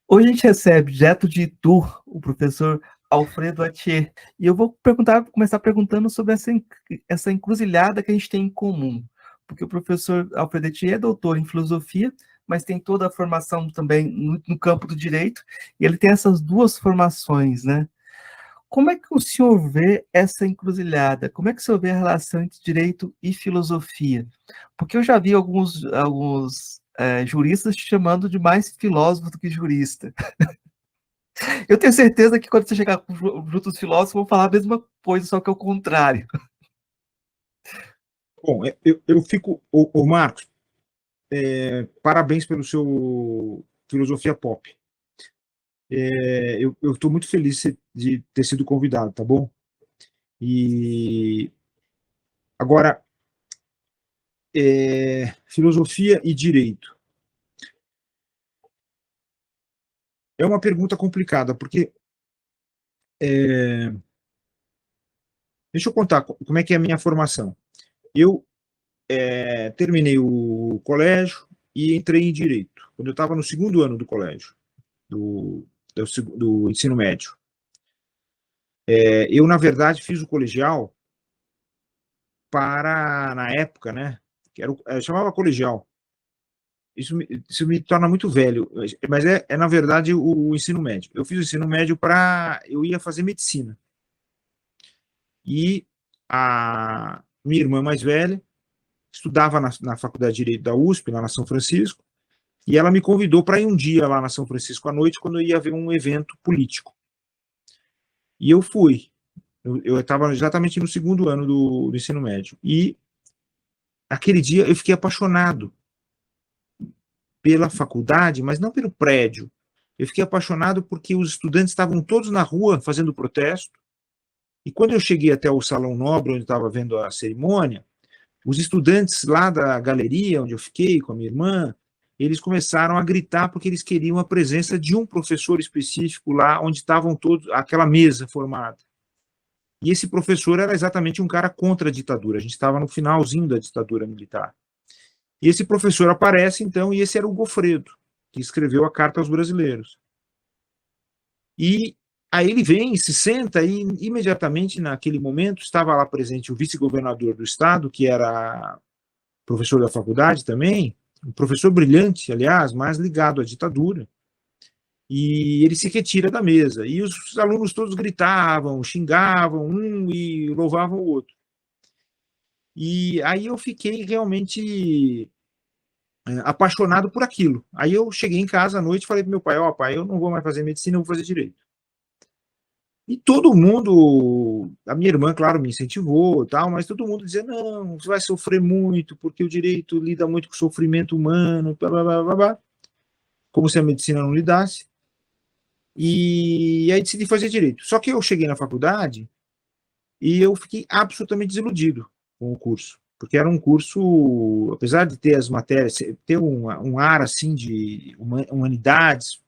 Hoje a gente recebe, direto de Itu, o professor Alfredo Atier, e eu vou começar perguntando sobre essa encruzilhada que a gente tem em comum, porque o professor Alfredo Atier é doutor em filosofia, mas tem toda a formação também no campo do direito, e ele tem essas duas formações, né? Como é que o senhor vê essa encruzilhada? Como é que o senhor vê a relação entre direito e filosofia? Porque eu já vi alguns juristas te chamando de mais filósofo do que jurista. Eu tenho certeza que quando você chegar junto aos filósofos, vão falar a mesma coisa, só que é o contrário. Bom, eu fico, o Marcos, parabéns pelo seu filosofia pop. Eu estou muito feliz de ter sido convidado, tá bom? E agora, filosofia e direito. É uma pergunta complicada, porque deixa eu contar como é que é a minha formação. Eu terminei o colégio e entrei em direito, quando eu estava no segundo ano do colégio, do ensino médio. Eu, na verdade, fiz o colegial na época, né, que chamava colegial. Isso me torna muito velho, mas na verdade, o ensino médio. Eu fiz o ensino médio eu ia fazer medicina. E a minha irmã mais velha estudava na Faculdade de Direito da USP, lá na São Francisco, e ela me convidou para ir um dia lá na São Francisco à noite, quando eu ia ver um evento político. E eu fui. Eu estava exatamente no segundo ano do ensino médio. E aquele dia eu fiquei apaixonado pela faculdade, mas não pelo prédio. Eu fiquei apaixonado porque os estudantes estavam todos na rua fazendo protesto. E quando eu cheguei até o Salão Nobre, onde estava vendo a cerimônia, os estudantes lá da galeria, onde eu fiquei com a minha irmã, eles começaram a gritar porque eles queriam a presença de um professor específico lá onde estavam todos, aquela mesa formada. E esse professor era exatamente um cara contra a ditadura. A gente estava no finalzinho da ditadura militar. E esse professor aparece, então, e esse era o Gofredo, que escreveu a Carta aos Brasileiros. E aí ele vem, se senta, e imediatamente, naquele momento, estava lá presente o vice-governador do estado, que era professor da faculdade também, um professor brilhante, aliás, mais ligado à ditadura, e ele se retira da mesa. E os alunos todos gritavam, xingavam um e louvavam o outro. E aí eu fiquei realmente apaixonado por aquilo. Aí eu cheguei em casa à noite e falei para meu pai, ó, pai, eu não vou mais fazer medicina, eu vou fazer direito. E todo mundo, a minha irmã, claro, me incentivou, tal, mas todo mundo dizia, não, você vai sofrer muito, porque o direito lida muito com o sofrimento humano, blá, blá, blá, blá, blá, como se a medicina não lidasse. E aí decidi fazer direito. Só que eu cheguei na faculdade e eu fiquei absolutamente desiludido com o curso, porque era um curso, apesar de ter as matérias, ter um ar assim de humanidades,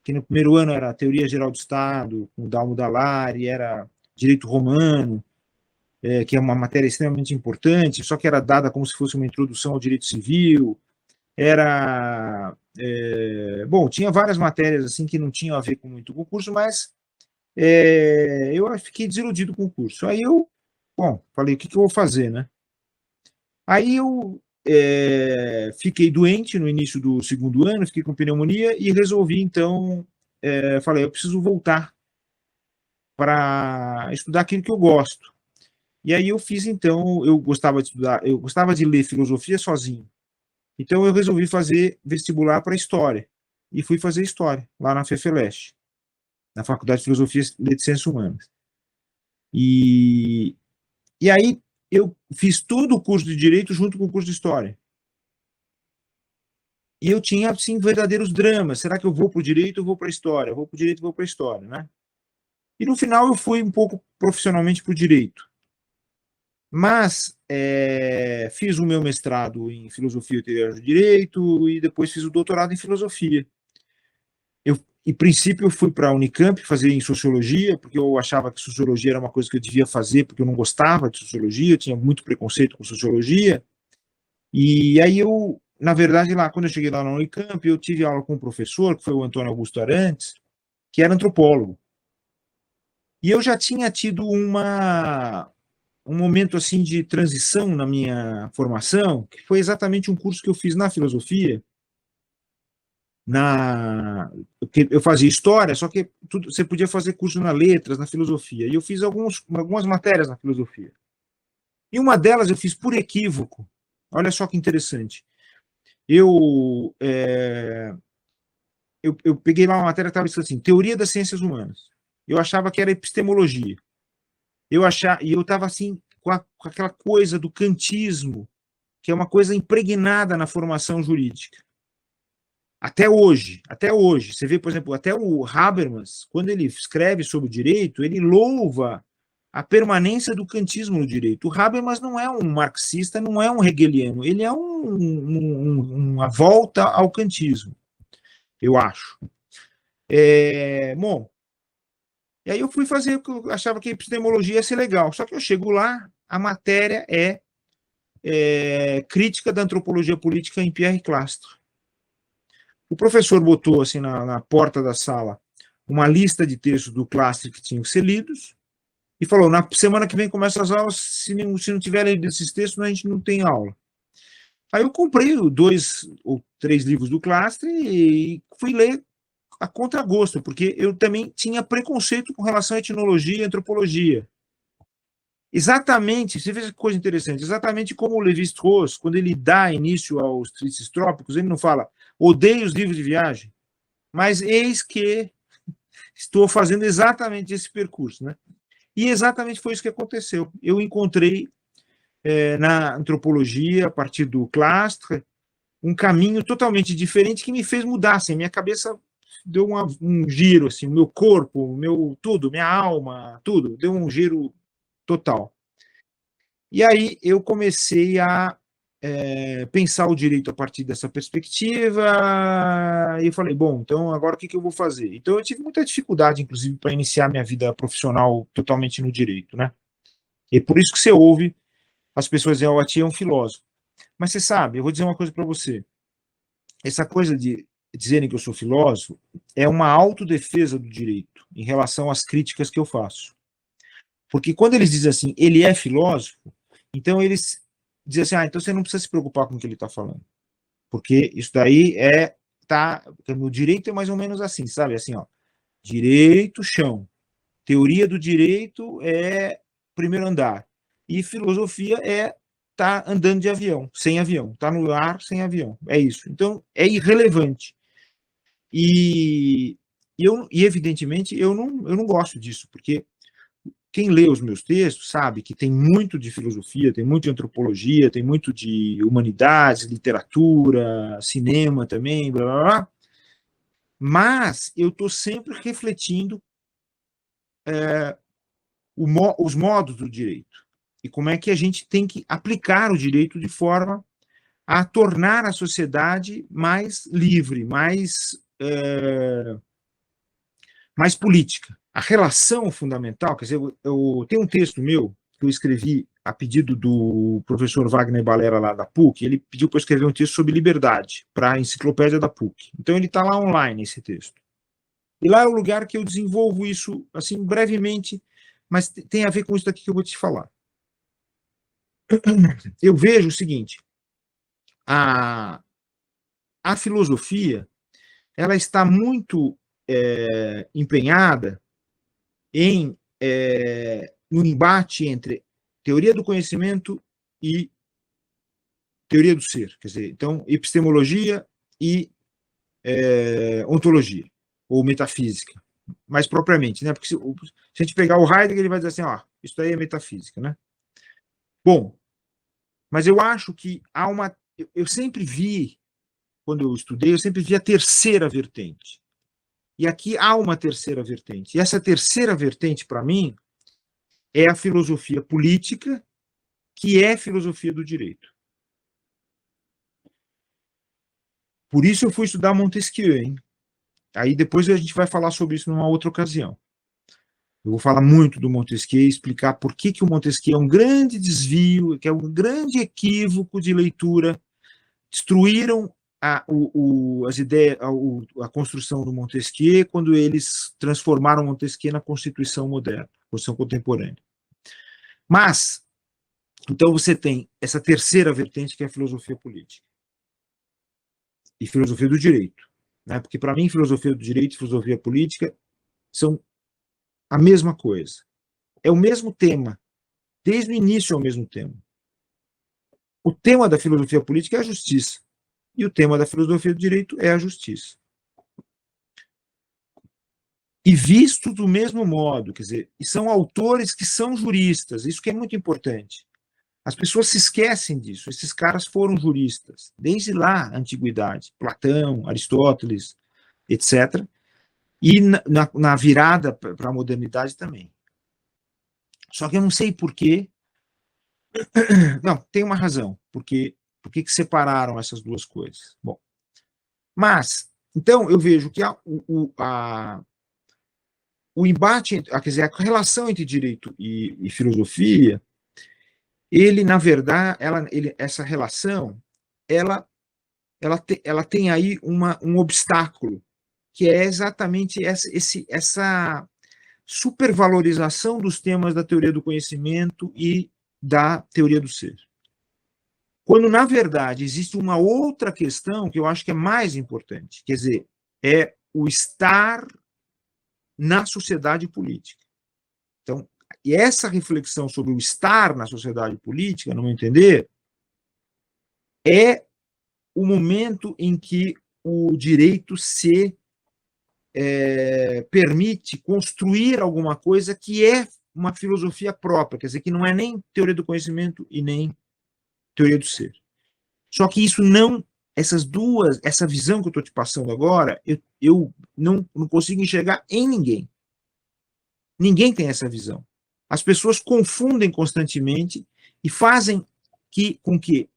que no primeiro ano era Teoria Geral do Estado, com o Dalmo Dallari, era Direito Romano, que é uma matéria extremamente importante, só que era dada como se fosse uma introdução ao direito civil, bom, tinha várias matérias assim que não tinham a ver com muito com o curso, mas eu fiquei desiludido com o curso. Aí eu, bom, falei, o que eu vou fazer, né? Aí eu fiquei doente no início do segundo ano, fiquei com pneumonia e resolvi, então, falei, eu preciso voltar para estudar aquilo que eu gosto. E aí eu fiz, então, eu gostava de estudar, eu gostava de ler filosofia sozinho. Então eu resolvi fazer vestibular para História. E fui fazer História, lá na FEFELESH, na Faculdade de Filosofia e Letras e Ciências Humanas. E aí eu fiz todo o curso de Direito junto com o curso de História. E eu tinha, assim, verdadeiros dramas. Será que eu vou para o Direito ou vou para a História? Eu vou para o Direito ou vou para a História, né? E no final eu fui um pouco profissionalmente para o Direito. Mas fiz o meu mestrado em Filosofia e Teoria do Direito e depois fiz o doutorado em Filosofia. Em princípio, eu fui para a Unicamp fazer em Sociologia, porque eu achava que Sociologia era uma coisa que eu devia fazer, porque eu não gostava de Sociologia, eu tinha muito preconceito com Sociologia. E aí eu na verdade, lá, quando eu cheguei lá na Unicamp, eu tive aula com um professor, que foi o Antônio Augusto Arantes, que era antropólogo. E eu já tinha tido um momento assim de transição na minha formação, que foi exatamente um curso que eu fiz na filosofia, eu fazia história, só que você podia fazer curso na letras, na filosofia, e eu fiz algumas matérias na filosofia. E uma delas eu fiz por equívoco. Olha só que interessante. Eu peguei lá uma matéria que estava escrito assim, Teoria das Ciências Humanas. Eu achava que era epistemologia. E eu estava assim, com aquela coisa do kantismo, que é uma coisa impregnada na formação jurídica. Até hoje. Você vê, por exemplo, até o Habermas, quando ele escreve sobre o direito, ele louva a permanência do kantismo no direito. O Habermas não é um marxista, não é um hegeliano, ele é uma volta ao kantismo, eu acho. Bom, e aí eu fui fazer o que eu achava que a epistemologia ia ser legal, só que eu chego lá, a matéria é Crítica da Antropologia Política em Pierre Clastre. O professor botou assim na porta da sala uma lista de textos do Clastre que tinham que ser lidos e falou, na semana que vem começa as aulas, se não tiver lido esses textos, a gente não tem aula. Aí eu comprei 2 ou 3 livros do Clastre e fui ler a contragosto, porque eu também tinha preconceito com relação à etnologia e antropologia. Exatamente, você vê que coisa interessante, exatamente como o Lévi-Strauss, quando ele dá início aos Tríceps Trópicos, ele não fala, odeio os livros de viagem, mas eis que estou fazendo exatamente esse percurso, né? E exatamente foi isso que aconteceu. Eu encontrei na antropologia, a partir do Clastre, um caminho totalmente diferente que me fez mudar, assim, minha cabeça deu um giro, assim, o meu corpo, tudo, minha alma, tudo, deu um giro total. E aí eu comecei a pensar o direito a partir dessa perspectiva, e eu falei, bom, então agora o que eu vou fazer? Então eu tive muita dificuldade, inclusive, para iniciar minha vida profissional totalmente no direito, né? E por isso que você ouve as pessoas dizendo, o Atier é um filósofo. Mas você sabe, eu vou dizer uma coisa para você, essa coisa de dizerem que eu sou filósofo é uma autodefesa do direito em relação às críticas que eu faço. Porque quando eles dizem assim, ele é filósofo, então eles dizem assim, então você não precisa se preocupar com o que ele está falando. Porque isso daí no direito é mais ou menos assim, sabe? Assim, ó, direito, chão. Teoria do direito é primeiro andar. E filosofia tá andando de avião, sem avião. Tá no ar, sem avião. É isso. Então, é irrelevante. E evidentemente, eu não gosto disso, porque quem lê os meus textos sabe que tem muito de filosofia, tem muito de antropologia, tem muito de humanidades, literatura, cinema também, blá, blá, blá. Mas eu estou sempre refletindo os modos do direito e como é que a gente tem que aplicar o direito de forma a tornar a sociedade mais livre, mais política. A relação fundamental, quer dizer, eu tenho um texto meu que eu escrevi a pedido do professor Wagner Balera lá da PUC, ele pediu para eu escrever um texto sobre liberdade para a enciclopédia da PUC. Então ele está lá online, esse texto. E lá é o lugar que eu desenvolvo isso, assim, brevemente, mas tem a ver com isso daqui que eu vou te falar. Eu vejo o seguinte, a filosofia, ela está muito empenhada no embate entre teoria do conhecimento e teoria do ser, quer dizer, então, epistemologia e ontologia, ou metafísica, mais propriamente, né? Porque se a gente pegar o Heidegger, ele vai dizer assim, ó, isso daí é metafísica, né? Bom, mas eu acho que eu sempre vi, quando eu estudei, eu sempre vi a terceira vertente. E aqui há uma terceira vertente. E essa terceira vertente, para mim, é a filosofia política, que é a filosofia do direito. Por isso eu fui estudar Montesquieu, hein? Aí depois a gente vai falar sobre isso numa outra ocasião. Eu vou falar muito do Montesquieu e explicar por que o Montesquieu é um grande desvio, que é um grande equívoco de leitura destruíram as ideias, a construção do Montesquieu quando eles transformaram Montesquieu na Constituição moderna, Constituição contemporânea. Mas, então você tem essa terceira vertente, que é a filosofia política e filosofia do direito, né? Porque, para mim, filosofia do direito e filosofia política são a mesma coisa. É o mesmo tema. Desde o início é o mesmo tema. O tema da filosofia política é a justiça. E o tema da filosofia do direito é a justiça. E visto do mesmo modo, quer dizer, e são autores que são juristas, isso que é muito importante. As pessoas se esquecem disso. Esses caras foram juristas, desde lá, a antiguidade. Platão, Aristóteles, etc. E na virada para a modernidade também. Só que eu não sei por quê. Não, tem uma razão. Por que separaram essas duas coisas? Bom, mas, então, eu vejo que o embate, quer dizer, a relação entre direito e filosofia, ele, na verdade, essa relação, ela tem aí um obstáculo, que é exatamente essa supervalorização dos temas da teoria do conhecimento e da teoria do ser. Quando, na verdade, existe uma outra questão que eu acho que é mais importante, quer dizer, é o estar na sociedade política. Então, e essa reflexão sobre o estar na sociedade política, no meu entender, é o momento em que o direito se permite construir alguma coisa que é uma filosofia própria, quer dizer, que não é nem teoria do conhecimento e nem teoria do ser. Só que isso não, essa visão que eu estou te passando agora, eu não consigo enxergar em ninguém. Ninguém tem essa visão. As pessoas confundem constantemente e fazem com que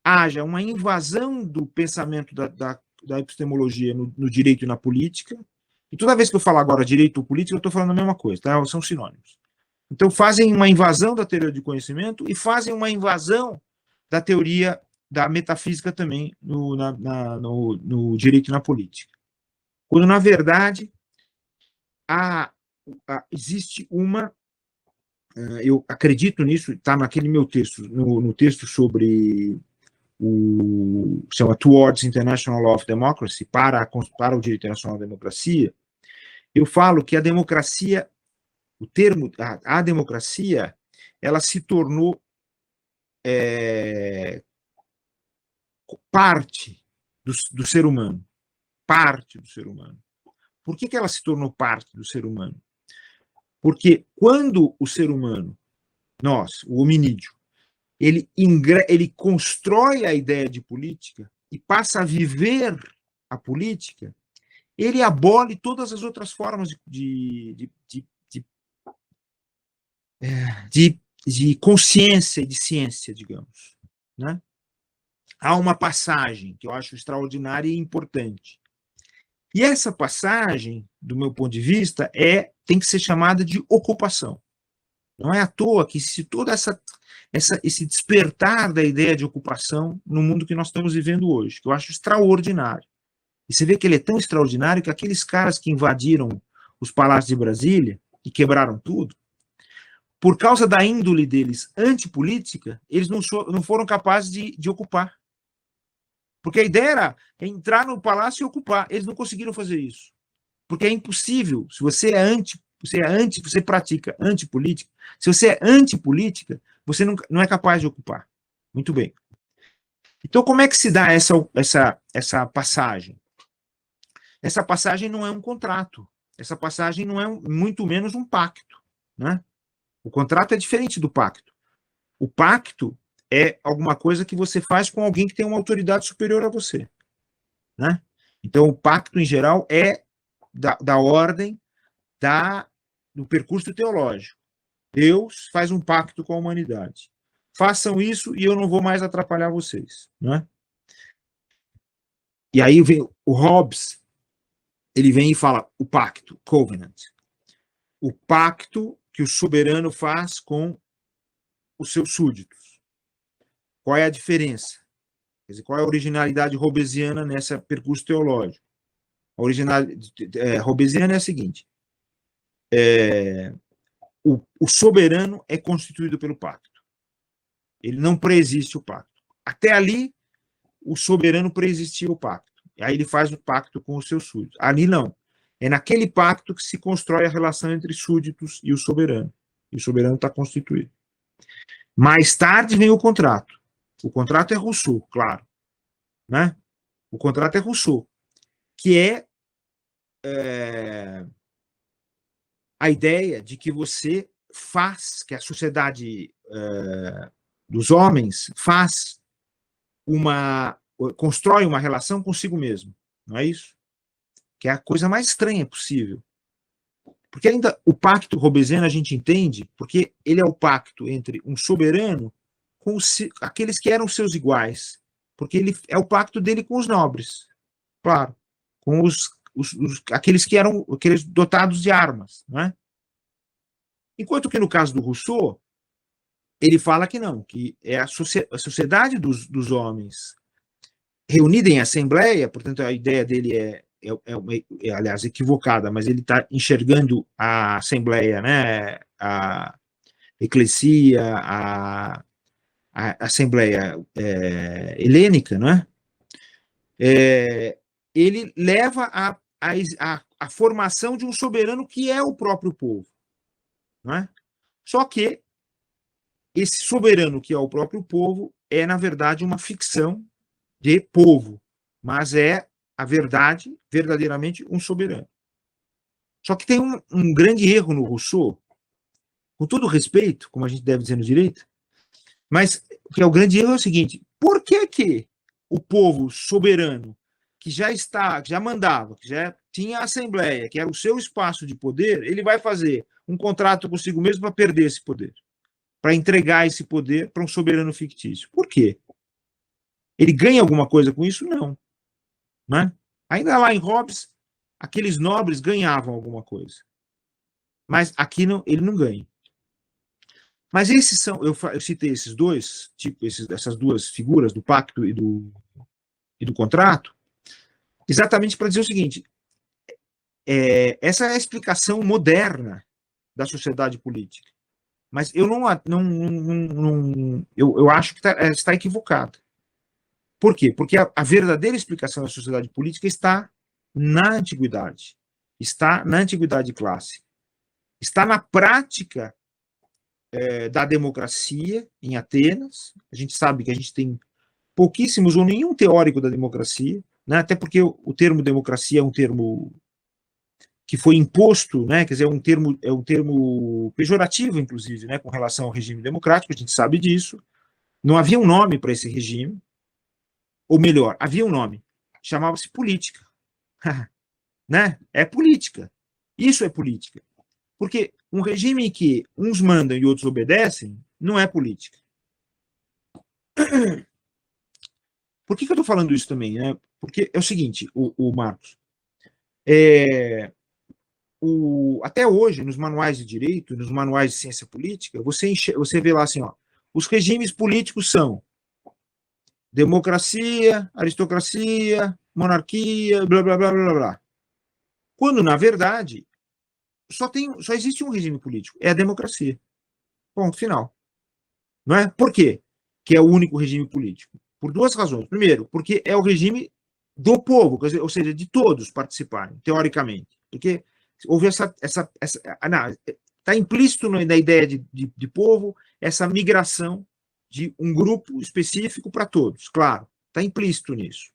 haja uma invasão do pensamento da epistemologia no direito e na política. E toda vez que eu falar agora direito ou política, eu estou falando a mesma coisa, tá? São sinônimos. Então, fazem uma invasão da teoria de conhecimento e fazem uma invasão da teoria da metafísica também no direito e na política. Quando, na verdade, existe uma... eu acredito nisso, está naquele meu texto, no texto sobre chama Towards International Law of Democracy, para o direito internacional da democracia, eu falo que a democracia, o termo, a democracia, ela se tornou parte do ser humano. Parte do ser humano. Por que ela se tornou parte do ser humano? Porque quando o ser humano, nós, o hominídeo, ele constrói a ideia de política e passa a viver a política, ele abole todas as outras formas de consciência e de ciência, digamos, né? Há uma passagem que eu acho extraordinária e importante. E essa passagem, do meu ponto de vista, tem que ser chamada de ocupação. Não é à toa que se toda esse despertar da ideia de ocupação no mundo que nós estamos vivendo hoje, que eu acho extraordinário. E você vê que ele é tão extraordinário que aqueles caras que invadiram os palácios de Brasília e quebraram tudo, por causa da índole deles antipolítica, eles não foram capazes de ocupar. Porque a ideia era entrar no palácio e ocupar. Eles não conseguiram fazer isso. Porque é impossível. Se você você pratica antipolítica, se você é antipolítica, você não é capaz de ocupar. Muito bem. Então, como é que se dá essa passagem? Essa passagem não é um contrato. Essa passagem não é muito menos um pacto, né? O contrato é diferente do pacto. O pacto é alguma coisa que você faz com alguém que tem uma autoridade superior a você, né? Então, o pacto, em geral, é da ordem do percurso teológico. Deus faz um pacto com a humanidade. Façam isso e eu não vou mais atrapalhar vocês, né? E aí vem o Hobbes, ele vem e fala o pacto, covenant. O pacto que o soberano faz com os seus súditos. Qual é a diferença? Quer dizer, qual é a originalidade hobbesiana nesse percurso teológico? A originalidade hobbesiana é a seguinte: o soberano é constituído pelo pacto. Ele não preexiste o pacto. Até ali, o soberano preexistia o pacto. E aí ele faz o pacto com os seus súditos. Ali não. É naquele pacto que se constrói a relação entre súditos e o soberano. E o soberano está constituído. Mais tarde vem o contrato. O contrato é Rousseau, claro. Né? O contrato é Rousseau, que é a ideia de que você faz, que a sociedade dos homens constrói uma relação consigo mesmo, não é isso? Que é a coisa mais estranha possível. Porque ainda o pacto hobbesiano a gente entende, porque ele é o pacto entre um soberano com aqueles que eram seus iguais, porque ele é o pacto dele com os nobres, claro, com aqueles que eram aqueles dotados de armas, não é? Enquanto que no caso do Rousseau, ele fala que não, que é a sociedade dos homens reunida em assembleia, portanto a ideia dele aliás, equivocada, mas ele está enxergando a assembleia, né, a eclesia, a assembleia helênica, não é? Ele leva a formação de um soberano que é o próprio povo, não é? Só que esse soberano que é o próprio povo é, na verdade, uma ficção de povo, mas é a verdade, verdadeiramente, um soberano. Só que tem um grande erro no Rousseau, com todo respeito, como a gente deve dizer no direito, mas que é o grande erro é o seguinte: por que o povo soberano, que já mandava, que já tinha a assembleia, que era o seu espaço de poder, ele vai fazer um contrato consigo mesmo para perder esse poder, para entregar esse poder para um soberano fictício? Por quê? Ele ganha alguma coisa com isso? Não. Né? Ainda lá em Hobbes, aqueles nobres ganhavam alguma coisa. Mas aqui não, ele não ganha. Mas esses são, eu citei esses dois, essas duas figuras, do pacto e do contrato, exatamente para dizer o seguinte: essa é a explicação moderna da sociedade política. Mas eu eu acho que está equivocada. Por quê? Porque a verdadeira explicação da sociedade política está na antiguidade, está na antiguidade clássica, está na prática da democracia em Atenas. A gente sabe que a gente tem pouquíssimos ou nenhum teórico da democracia, né? Até porque o termo democracia é um termo que foi imposto, né? Quer dizer, é um termo pejorativo, inclusive, né? Com relação ao regime democrático, a gente sabe disso. Não havia um nome para esse regime. Ou melhor, havia um nome, chamava-se política. Né? É política. Isso é política. Porque um regime em que uns mandam e outros obedecem não é política. Por que eu estou falando isso também? Né? Porque é o seguinte, o Marcos, até hoje, nos manuais de direito, nos manuais de ciência política, você vê lá assim, ó, os regimes políticos são democracia, aristocracia, monarquia, blá, blá, blá, blá, blá. Quando, na verdade, só existe um regime político, é a democracia. Ponto final. Não é? Por quê que é o único regime político? Por duas razões. Primeiro, porque é o regime do povo, ou seja, de todos participarem, teoricamente. Porque houve está implícito na ideia de povo essa migração de um grupo específico para todos, claro, está implícito nisso.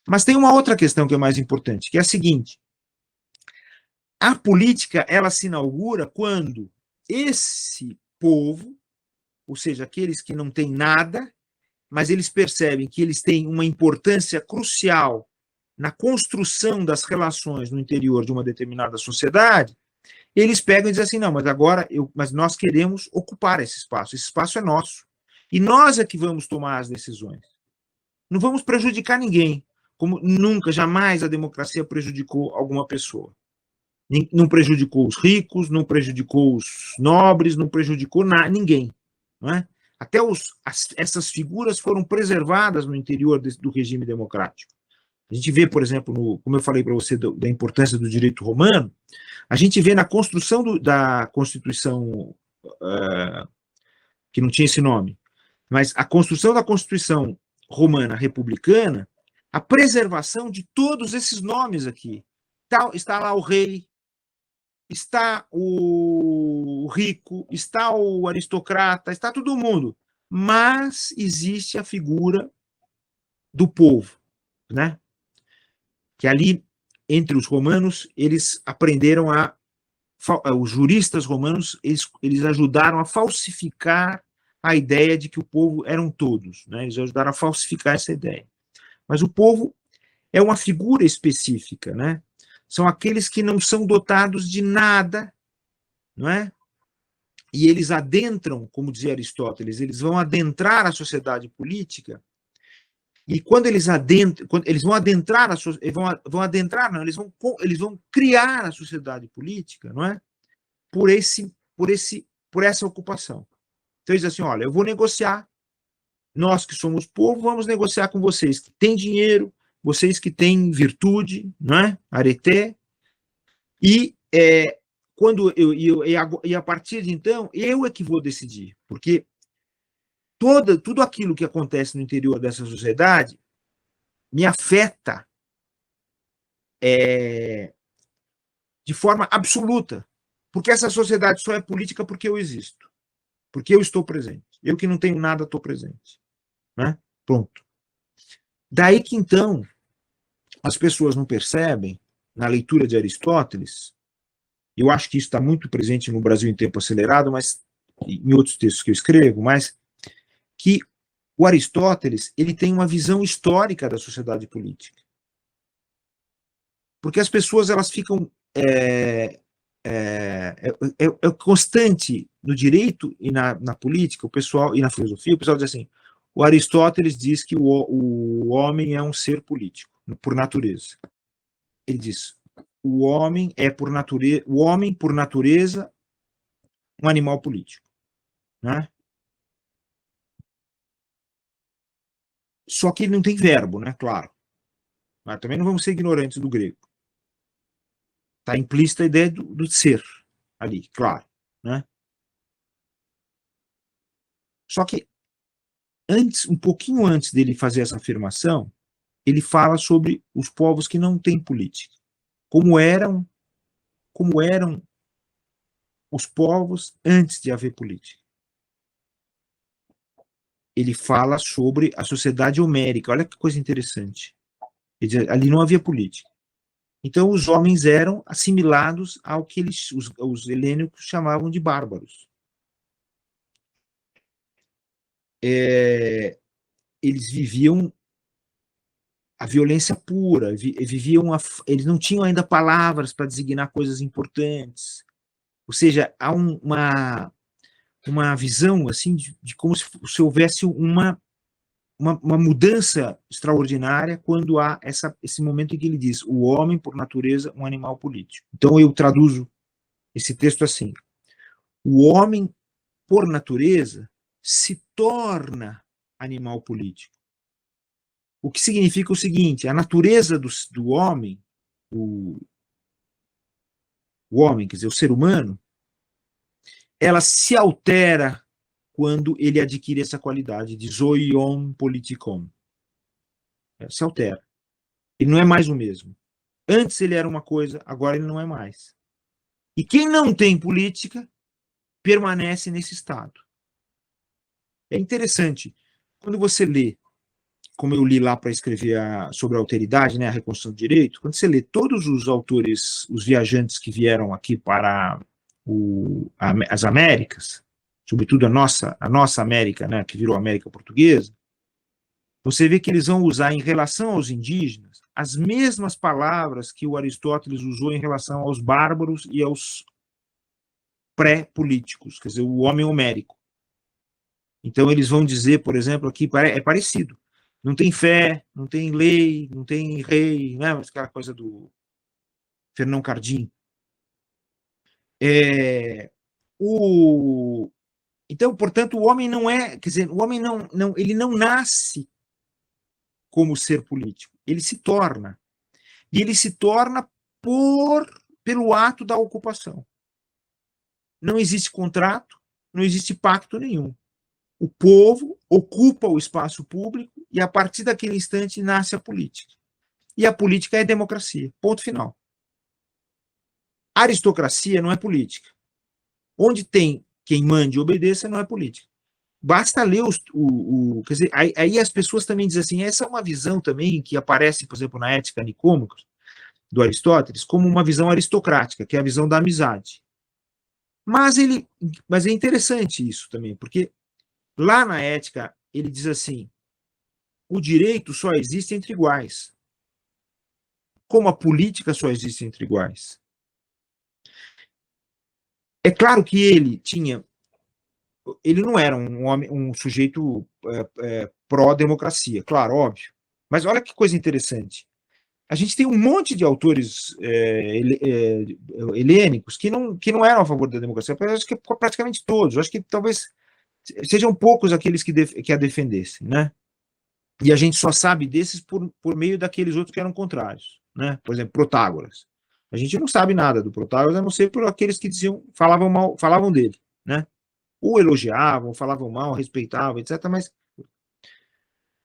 Mas tem uma outra questão que é mais importante, que é a seguinte: a política, ela se inaugura quando esse povo, ou seja, aqueles que não têm nada, mas eles percebem que eles têm uma importância crucial na construção das relações no interior de uma determinada sociedade, eles pegam e dizem assim: não, mas agora mas nós queremos ocupar esse espaço é nosso. E nós é que vamos tomar as decisões. Não vamos prejudicar ninguém, como nunca, jamais a democracia prejudicou alguma pessoa. Não prejudicou os ricos, não prejudicou os nobres, não prejudicou ninguém. Não é? Até essas figuras foram preservadas no interior do regime democrático. A gente vê, por exemplo, como eu falei para você, da importância do direito romano, a gente vê na construção da Constituição, que não tinha esse nome, mas a construção da Constituição romana republicana, a preservação de todos esses nomes aqui. Está lá o rei, está o rico, está o aristocrata, está todo mundo. Mas existe a figura do povo, né? Que ali, entre os romanos, eles aprenderam os juristas romanos, eles ajudaram a falsificar a ideia de que o povo eram todos, né? Eles ajudaram a falsificar essa ideia. Mas o povo é uma figura específica, né? São aqueles que não são dotados de nada, não é? E eles adentram, como dizia Aristóteles, eles vão adentrar a sociedade política. E quando eles vão adentrar não, eles vão criar a sociedade política, não é? Por essa ocupação. Então eles dizem assim, olha, eu vou negociar, nós que somos povo, vamos negociar com vocês que têm dinheiro, vocês que têm virtude, não é? Areté. E a partir de então, eu é que vou decidir, porque tudo aquilo que acontece no interior dessa sociedade me afeta de forma absoluta, porque essa sociedade só é política porque eu existo, porque eu estou presente. Eu que não tenho nada estou presente, né? Pronto. Daí que então as pessoas não percebem, na leitura de Aristóteles, eu acho que isso está muito presente no Brasil em Tempo Acelerado, mas em outros textos que eu escrevo, mas que o Aristóteles ele tem uma visão histórica da sociedade política. Porque as pessoas elas ficam constante no direito e na política, o pessoal e na filosofia, o pessoal diz assim: o Aristóteles diz que o homem é um ser político por natureza. Ele diz: o homem por natureza um animal político, né? Só que ele não tem verbo, né? Claro. Mas também não vamos ser ignorantes do grego. Está implícita a ideia do ser ali, claro, né? Só que um pouquinho antes dele fazer essa afirmação, ele fala sobre os povos que não têm política, como eram os povos antes de haver política. Ele fala sobre a sociedade homérica. Olha que coisa interessante. Ele diz, ali não havia política. Então os homens eram assimilados ao que os helênicos chamavam de bárbaros. Eles viviam a violência pura, eles não tinham ainda palavras para designar coisas importantes. Ou seja, há uma visão assim de como se houvesse uma mudança extraordinária quando há esse momento em que ele diz: o homem, por natureza, um animal político. Então eu traduzo esse texto assim: o homem, por natureza, se torna animal político. O que significa o seguinte: a natureza do homem, o homem, quer dizer, o ser humano, ela se altera quando ele adquire essa qualidade de zoion politikon. Se altera. Ele não é mais o mesmo. Antes ele era uma coisa, agora ele não é mais. E quem não tem política permanece nesse estado. É interessante, quando você lê, como eu li lá para escrever sobre a alteridade, né, a reconstrução do direito, quando você lê todos os autores, os viajantes que vieram aqui para as Américas, sobretudo a nossa América, né, que virou América Portuguesa, você vê que eles vão usar em relação aos indígenas as mesmas palavras que o Aristóteles usou em relação aos bárbaros e aos pré-políticos, quer dizer, o homem homérico. Então eles vão dizer, por exemplo, aqui é parecido. Não tem fé, não tem lei, não tem rei, né? Aquela coisa do Fernão Cardim. Então, portanto, o homem não é, quer dizer, o homem ele não nasce como ser político, ele se torna. E ele se torna pelo ato da ocupação. Não existe contrato, não existe pacto nenhum. O povo ocupa o espaço público e, a partir daquele instante, nasce a política. E a política é democracia. Ponto final. A aristocracia não é política. Onde tem quem mande e obedeça, não é política. Basta ler quer dizer, aí as pessoas também dizem assim, essa é uma visão também que aparece, por exemplo, na Ética Nicômacos, do Aristóteles, como uma visão aristocrática, que é a visão da amizade. Mas é interessante isso também, porque lá na Ética ele diz assim, o direito só existe entre iguais, como a política só existe entre iguais. É claro que ele não era um sujeito pró-democracia, claro, óbvio. Mas olha que coisa interessante. A gente tem um monte de autores helênicos que não eram a favor da democracia, eu acho que praticamente todos, eu acho que talvez sejam poucos aqueles que a defendessem, né? E a gente só sabe desses por meio daqueles outros que eram contrários, né? Por exemplo, Protágoras. A gente não sabe nada do Protágoras, a não ser por aqueles que falavam dele, né? Ou elogiavam, falavam mal, respeitavam, etc.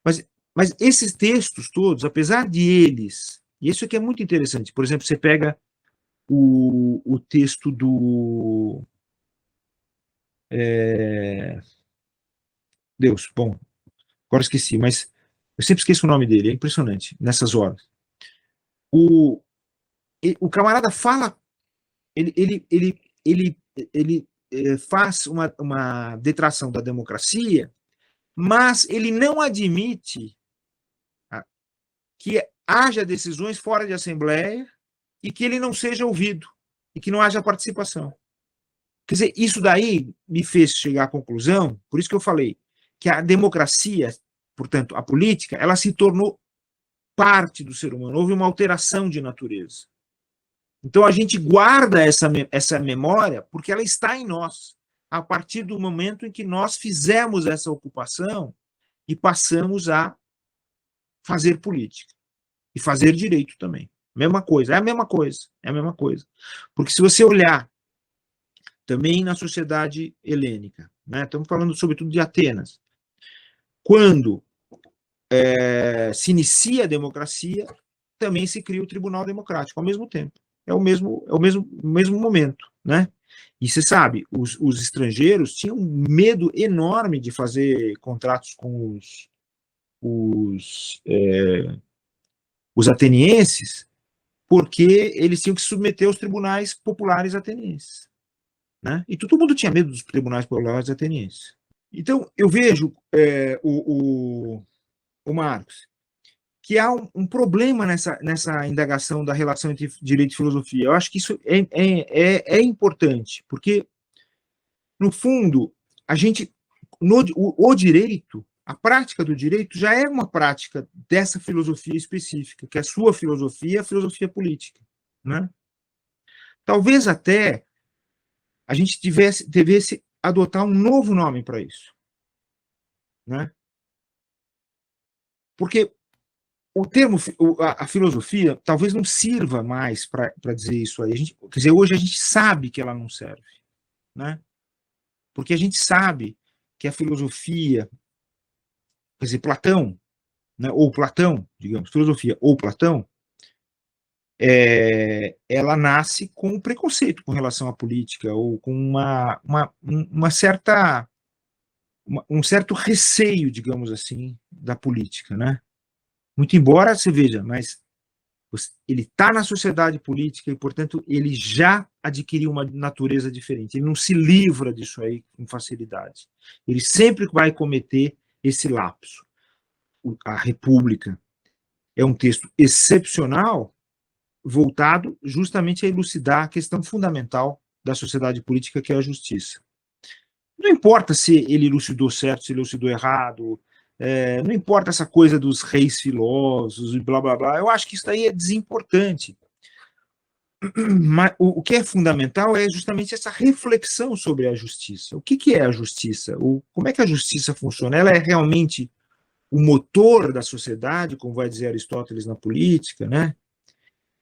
Mas esses textos todos, apesar de eles, e isso aqui é muito interessante, por exemplo, você pega o texto do... Deus, bom, agora esqueci, mas eu sempre esqueço o nome dele, é impressionante, nessas horas. O camarada fala, ele faz uma detração da democracia, mas ele não admite que haja decisões fora de assembleia e que ele não seja ouvido e que não haja participação. Quer dizer, isso daí me fez chegar à conclusão, por isso que eu falei, que a democracia, portanto, a política, ela se tornou parte do ser humano, houve uma alteração de natureza. Então a gente guarda essa memória porque ela está em nós, a partir do momento em que nós fizemos essa ocupação e passamos a fazer política. E fazer direito também. Mesma coisa, é a mesma coisa, é a mesma coisa. Porque se você olhar também na sociedade helênica, né, estamos falando sobretudo de Atenas, quando se inicia a democracia, também se cria o Tribunal Democrático ao mesmo tempo. É o mesmo momento, né? E você sabe, os estrangeiros tinham um medo enorme de fazer contratos com os atenienses, porque eles tinham que se submeter aos tribunais populares atenienses, né? E todo mundo tinha medo dos tribunais populares atenienses. Então, eu vejo, o Marcos, que há um problema nessa indagação da relação entre direito e filosofia. Eu acho que isso é importante, porque, no fundo, o direito, a prática do direito já é uma prática dessa filosofia específica, que é a sua filosofia, a filosofia política, né? Talvez até a gente devesse adotar um novo nome para isso, né? Porque o termo, a filosofia, talvez não sirva mais para dizer isso aí. Quer dizer, hoje a gente sabe que ela não serve, né? Porque a gente sabe que a filosofia, quer dizer, Platão, né, ou Platão, digamos, filosofia ou Platão, ela nasce com preconceito com relação à política, ou com um certo receio, digamos assim, da política, né? Muito embora, você veja, mas ele está na sociedade política e, portanto, ele já adquiriu uma natureza diferente. Ele não se livra disso aí com facilidade. Ele sempre vai cometer esse lapso. A República é um texto excepcional, voltado justamente a elucidar a questão fundamental da sociedade política, que é a justiça. Não importa se ele elucidou certo, se ele elucidou errado, não importa essa coisa dos reis filósofos e blá, blá, blá, eu acho que isso aí é desimportante. Mas o que é fundamental é justamente essa reflexão sobre a justiça. O que é a justiça? Como é que a justiça funciona? Ela é realmente o motor da sociedade, como vai dizer Aristóteles na política, né?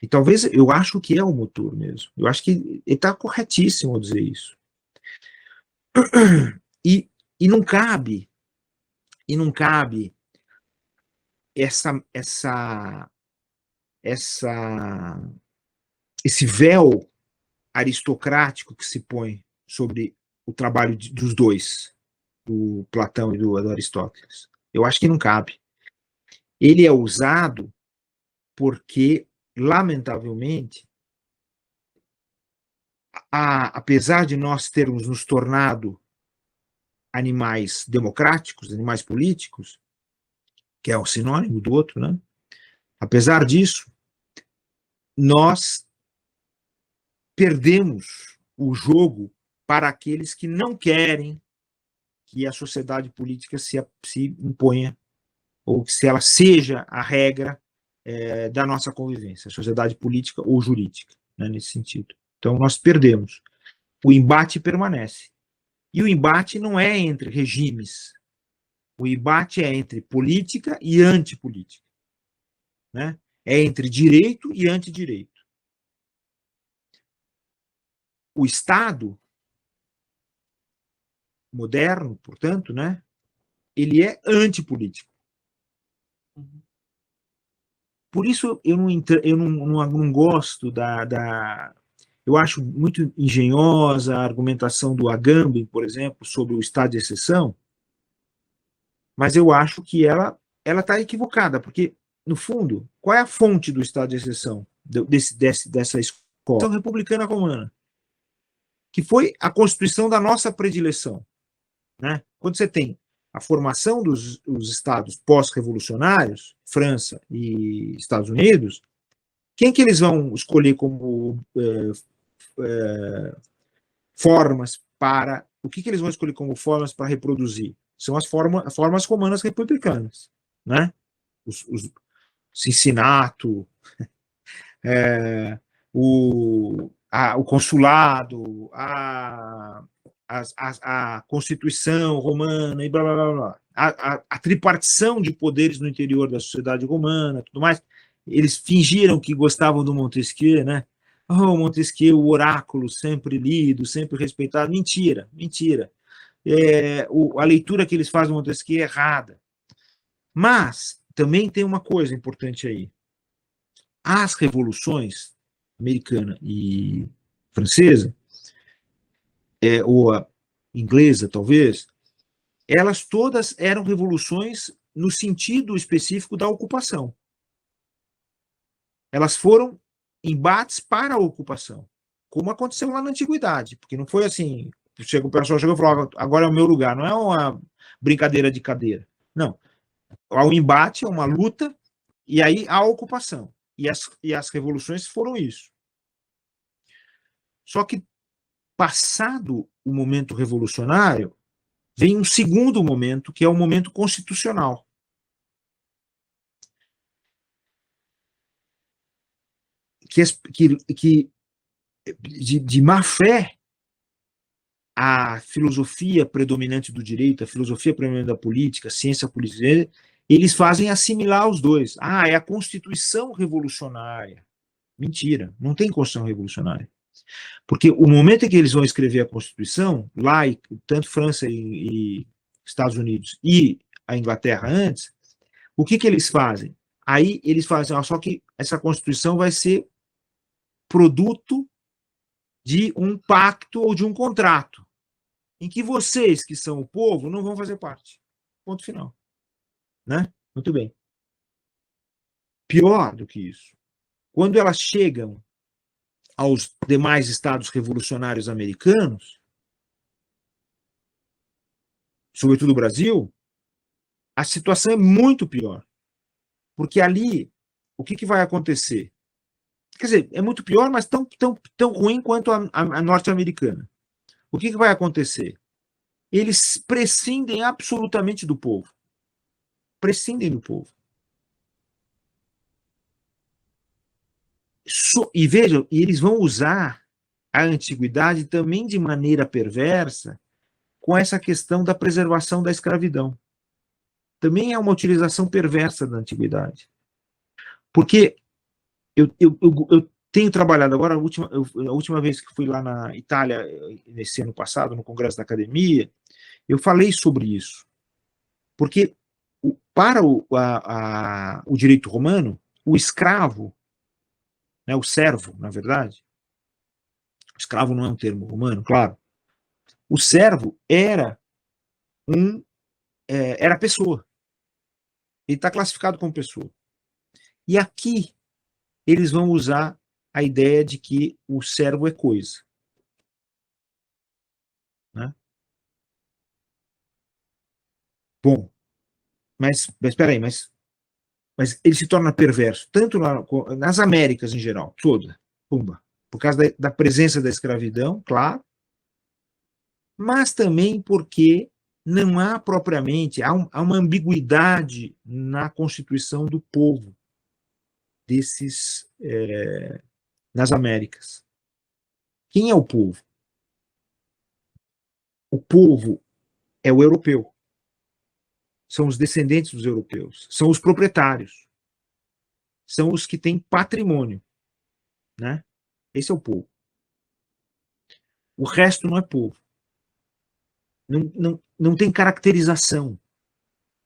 E talvez eu acho que é o motor mesmo. Eu acho que ele está corretíssimo ao dizer isso. E não cabe, essa, essa, essa, esse véu aristocrático que se põe sobre o trabalho dos dois, do Platão e do Aristóteles. Eu acho que não cabe. Ele é usado porque, lamentavelmente, apesar de nós termos nos tornado animais democráticos, animais políticos, que é um sinônimo do outro, né? Apesar disso, nós perdemos o jogo para aqueles que não querem que a sociedade política se imponha, ou que se ela seja a regra da nossa convivência, a sociedade política ou jurídica, né, nesse sentido. Então, nós perdemos. O embate permanece. E o embate não é entre regimes. O embate é entre política e antipolítica. Né? É entre direito e antidireito. O Estado moderno, portanto, né, ele é antipolítico. Por isso eu não gosto eu acho muito engenhosa a argumentação do Agamben, por exemplo, sobre o estado de exceção, mas eu acho que ela está equivocada, porque, no fundo, qual é a fonte do estado de exceção dessa escola republicana romana? Que foi a constituição da nossa predileção. Né? Quando você tem a formação dos estados pós-revolucionários, França e Estados Unidos, quem que eles vão escolher como formas para... O que eles vão escolher como formas para reproduzir? São as formas romanas republicanas. Né? Os Cincinato, o consulado, a Constituição romana e blá, blá, blá, blá. A tripartição de poderes no interior da sociedade romana, tudo mais. Eles fingiram que gostavam do Montesquieu, né? Oh, Montesquieu, o oráculo, sempre lido, sempre respeitado. Mentira, mentira. A leitura que eles fazem do Montesquieu é errada. Mas também tem uma coisa importante aí. As revoluções americana e francesa, ou a inglesa, talvez, elas todas eram revoluções no sentido específico da ocupação. Elas foram embates para a ocupação, como aconteceu lá na Antiguidade, porque não foi assim, o pessoal chegou e falou, agora é o meu lugar, não é uma brincadeira de cadeira. Não. Há um embate, uma luta, e aí há a ocupação. E as revoluções foram isso. Só que, passado o momento revolucionário, vem um segundo momento, que é o momento constitucional. Que de má fé, a filosofia predominante do direito, a filosofia predominante da política, a ciência política, eles fazem assimilar os dois. É a Constituição revolucionária. Mentira, não tem Constituição revolucionária. Porque o momento em que eles vão escrever a Constituição, lá, tanto França e Estados Unidos e a Inglaterra antes, o que eles fazem? Aí eles fazem, só que essa Constituição vai ser produto de um pacto ou de um contrato, em que vocês, que são o povo, não vão fazer parte. Ponto final. Né? Muito bem. Pior do que isso, quando elas chegam aos demais estados revolucionários americanos, sobretudo o Brasil, a situação é muito pior. Porque ali, o que vai acontecer? Quer dizer, é muito pior, mas tão ruim quanto a norte-americana. O que vai acontecer? Eles prescindem absolutamente do povo. Prescindem do povo. E vejam, e eles vão usar a antiguidade também de maneira perversa com essa questão da preservação da escravidão. Também é uma utilização perversa da antiguidade. Porque eu tenho trabalhado agora, a última vez que fui lá na Itália, nesse ano passado, no Congresso da Academia, eu falei sobre isso. Porque para o direito romano, o escravo, né, o servo, na verdade, escravo não é um termo romano, claro, o servo era pessoa. Ele está classificado como pessoa. E aqui eles vão usar a ideia de que o servo é coisa. Né? Bom, mas espera aí, mas ele se torna perverso, tanto nas Américas em geral, toda, pumba, por causa da presença da escravidão, claro, mas também porque não há propriamente, há uma ambiguidade na constituição do povo nas Américas. Quem é o povo? O povo é o europeu. São os descendentes dos europeus. São os proprietários. São os que têm patrimônio. Né? Esse é o povo. O resto não é povo. Não tem caracterização.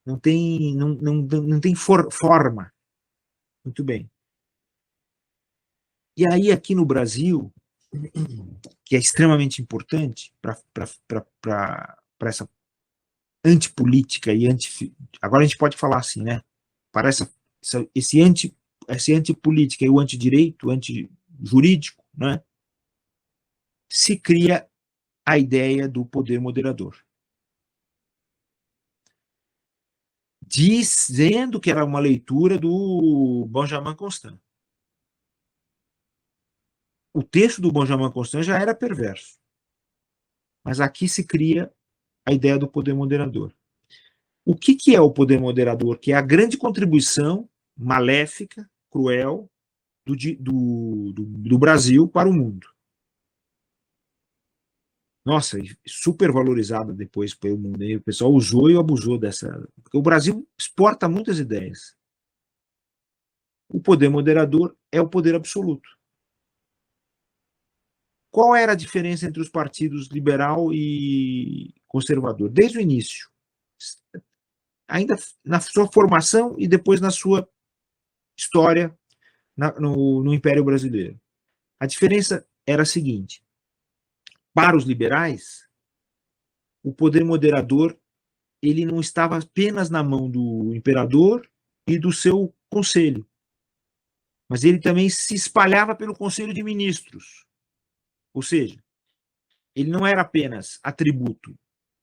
Não tem forma. Muito bem. E aí, aqui no Brasil, que é extremamente importante para essa antipolítica e agora a gente pode falar assim, né? Para esse antipolítica e o antidireito, o antijurídico, né? Se cria a ideia do poder moderador. Dizendo que era uma leitura do Benjamin Constant. O texto do Benjamin Constant já era perverso. Mas aqui se cria a ideia do poder moderador. O que é o poder moderador? Que é a grande contribuição maléfica, cruel, do Brasil para o mundo. Nossa, super valorizada depois pelo mundo. O pessoal usou e abusou dessa. Porque o Brasil exporta muitas ideias. O poder moderador é o poder absoluto. Qual era a diferença entre os partidos liberal e conservador? Desde o início. Ainda na sua formação e depois na sua história no Império Brasileiro. A diferença era a seguinte: para os liberais, o poder moderador ele não estava apenas na mão do imperador e do seu conselho, mas ele também se espalhava pelo conselho de ministros. Ou seja, ele não era apenas atributo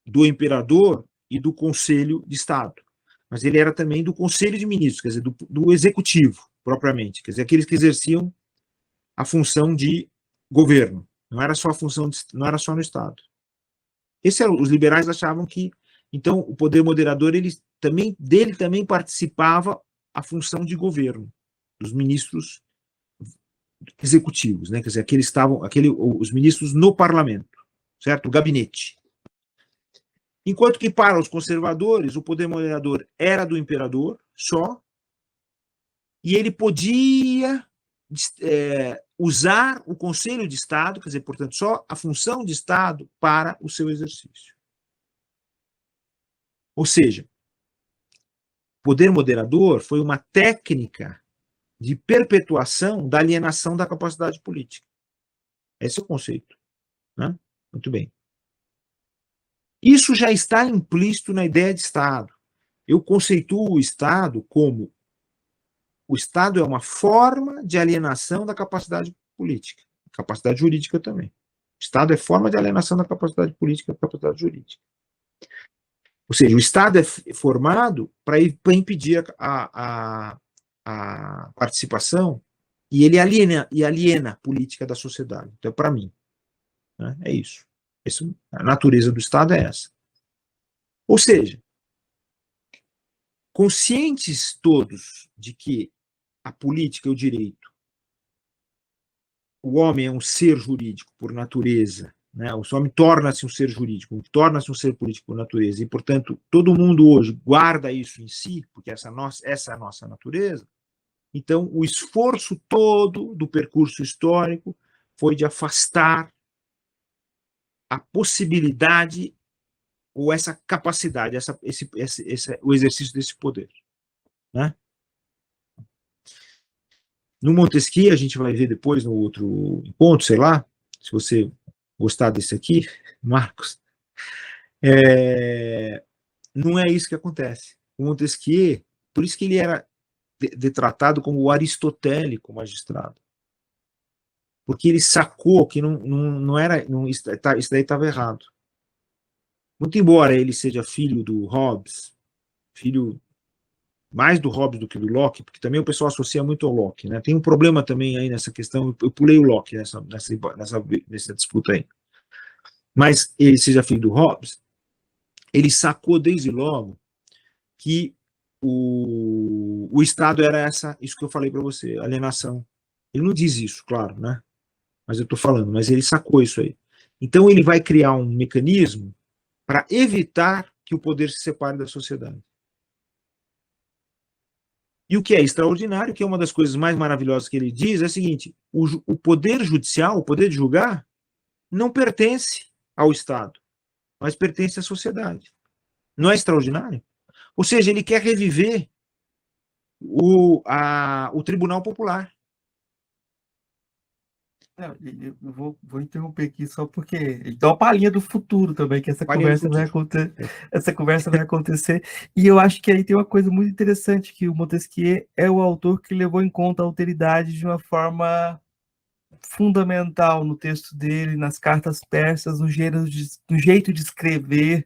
do imperador e do conselho de Estado, mas ele era também do conselho de ministros, quer dizer, do executivo, propriamente, quer dizer, aqueles que exerciam a função de governo. Não era só a função, não era só no Estado. Os liberais achavam que, então, o poder moderador, dele também participava a função de governo, dos ministros executivos, né? Quer dizer, os ministros no parlamento, certo? O gabinete. Enquanto que para os conservadores, o poder moderador era do imperador só, e ele podia usar o Conselho de Estado, quer dizer, portanto, só a função de Estado para o seu exercício. Ou seja, poder moderador foi uma técnica de perpetuação da alienação da capacidade política. Esse é o conceito. Né? Muito bem. Isso já está implícito na ideia de Estado. Eu conceituo o Estado como o Estado é uma forma de alienação da capacidade política, capacidade jurídica também. O Estado é forma de alienação da capacidade política e da capacidade jurídica. Ou seja, o Estado é formado para impedir a participação e ele aliena a política da sociedade. Então, para mim, né, é isso. A natureza do Estado é essa. Ou seja, conscientes todos de que a política e o direito o homem é um ser jurídico por natureza, né? O homem torna-se um ser jurídico, torna-se um ser político por natureza, e, portanto, todo mundo hoje guarda isso em si, porque essa é a nossa natureza. Então, o esforço todo do percurso histórico foi de afastar a possibilidade ou essa capacidade, o exercício desse poder, né? No Montesquieu, a gente vai ver depois no outro encontro, sei lá, se você gostar desse aqui, Marcos, não é isso que acontece. O Montesquieu, por isso que ele era detratado como o aristotélico magistrado, porque ele sacou que não era, isso daí estava errado. Muito embora ele seja filho do Hobbes, filho mais do Hobbes do que do Locke, porque também o pessoal associa muito ao Locke, né? Tem um problema também aí nessa questão, eu pulei o Locke nessa disputa aí. Mas ele seja filho do Hobbes, ele sacou desde logo que o Estado era isso que eu falei para você, alienação. Ele não diz isso, claro, né? Mas eu estou falando, mas ele sacou isso aí. Então ele vai criar um mecanismo para evitar que o poder se separe da sociedade. E o que é extraordinário, que é uma das coisas mais maravilhosas que ele diz, é o seguinte: o poder judicial, o poder de julgar, não pertence ao Estado, mas pertence à sociedade. Não é extraordinário? Ou seja, ele quer reviver o Tribunal Popular. Eu vou interromper aqui só porque então a palhinha do futuro também, que essa conversa vai acontecer. E eu acho que aí tem uma coisa muito interessante, que o Montesquieu é o autor que levou em conta a alteridade de uma forma fundamental no texto dele, nas cartas persas, no jeito de escrever.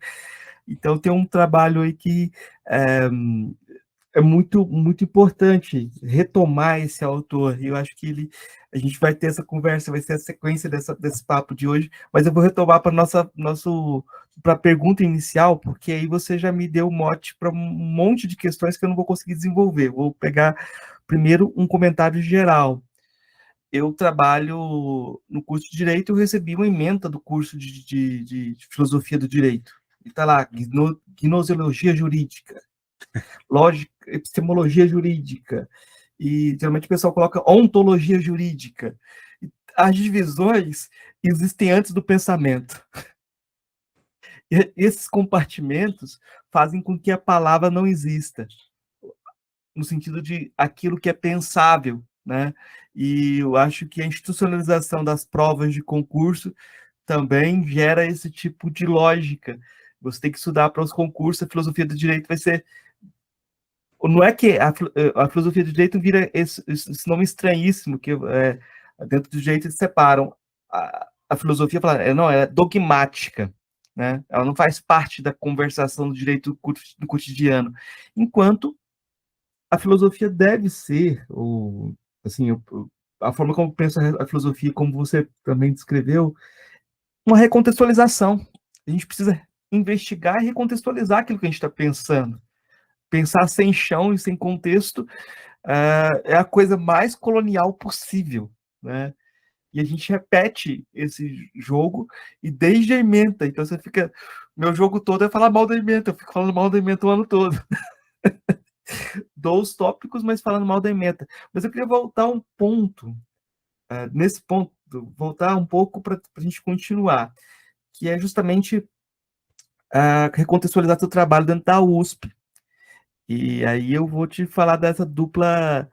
Então tem um trabalho aí que é muito, muito importante retomar esse autor. E eu acho que a gente vai ter essa conversa, vai ser a sequência desse papo de hoje, mas eu vou retomar para a pergunta inicial, porque aí você já me deu mote para um monte de questões que eu não vou conseguir desenvolver. Vou pegar primeiro um comentário geral. Eu trabalho no curso de Direito, eu recebi uma ementa do curso de Filosofia do Direito. E está lá, Gnoseologia Jurídica, lógica, epistemologia jurídica, e geralmente o pessoal coloca ontologia jurídica. As divisões existem antes do pensamento. E esses compartimentos fazem com que a palavra não exista, no sentido de aquilo que é pensável, né? E eu acho que a institucionalização das provas de concurso também gera esse tipo de lógica. Você tem que estudar para os concursos, a filosofia do direito vai ser. Não é que a filosofia do direito vira esse nome estranhíssimo, que dentro do direito eles separam a filosofia, não, ela é dogmática, né? Ela não faz parte da conversação do direito do cotidiano, enquanto a filosofia deve ser, assim, a forma como penso a filosofia, como você também descreveu, uma recontextualização. A gente precisa investigar e recontextualizar aquilo que a gente está pensando. Pensar sem chão e sem contexto é a coisa mais colonial possível, né? E a gente repete esse jogo e desde a ementa. Então você fica. Meu jogo todo é falar mal da ementa. Eu fico falando mal da ementa o ano todo. Dou os tópicos, mas falando mal da ementa. Mas eu queria voltar um ponto, nesse ponto, voltar um pouco para a gente continuar, que é justamente recontextualizar seu trabalho dentro da USP. E aí eu vou te falar dessa dupla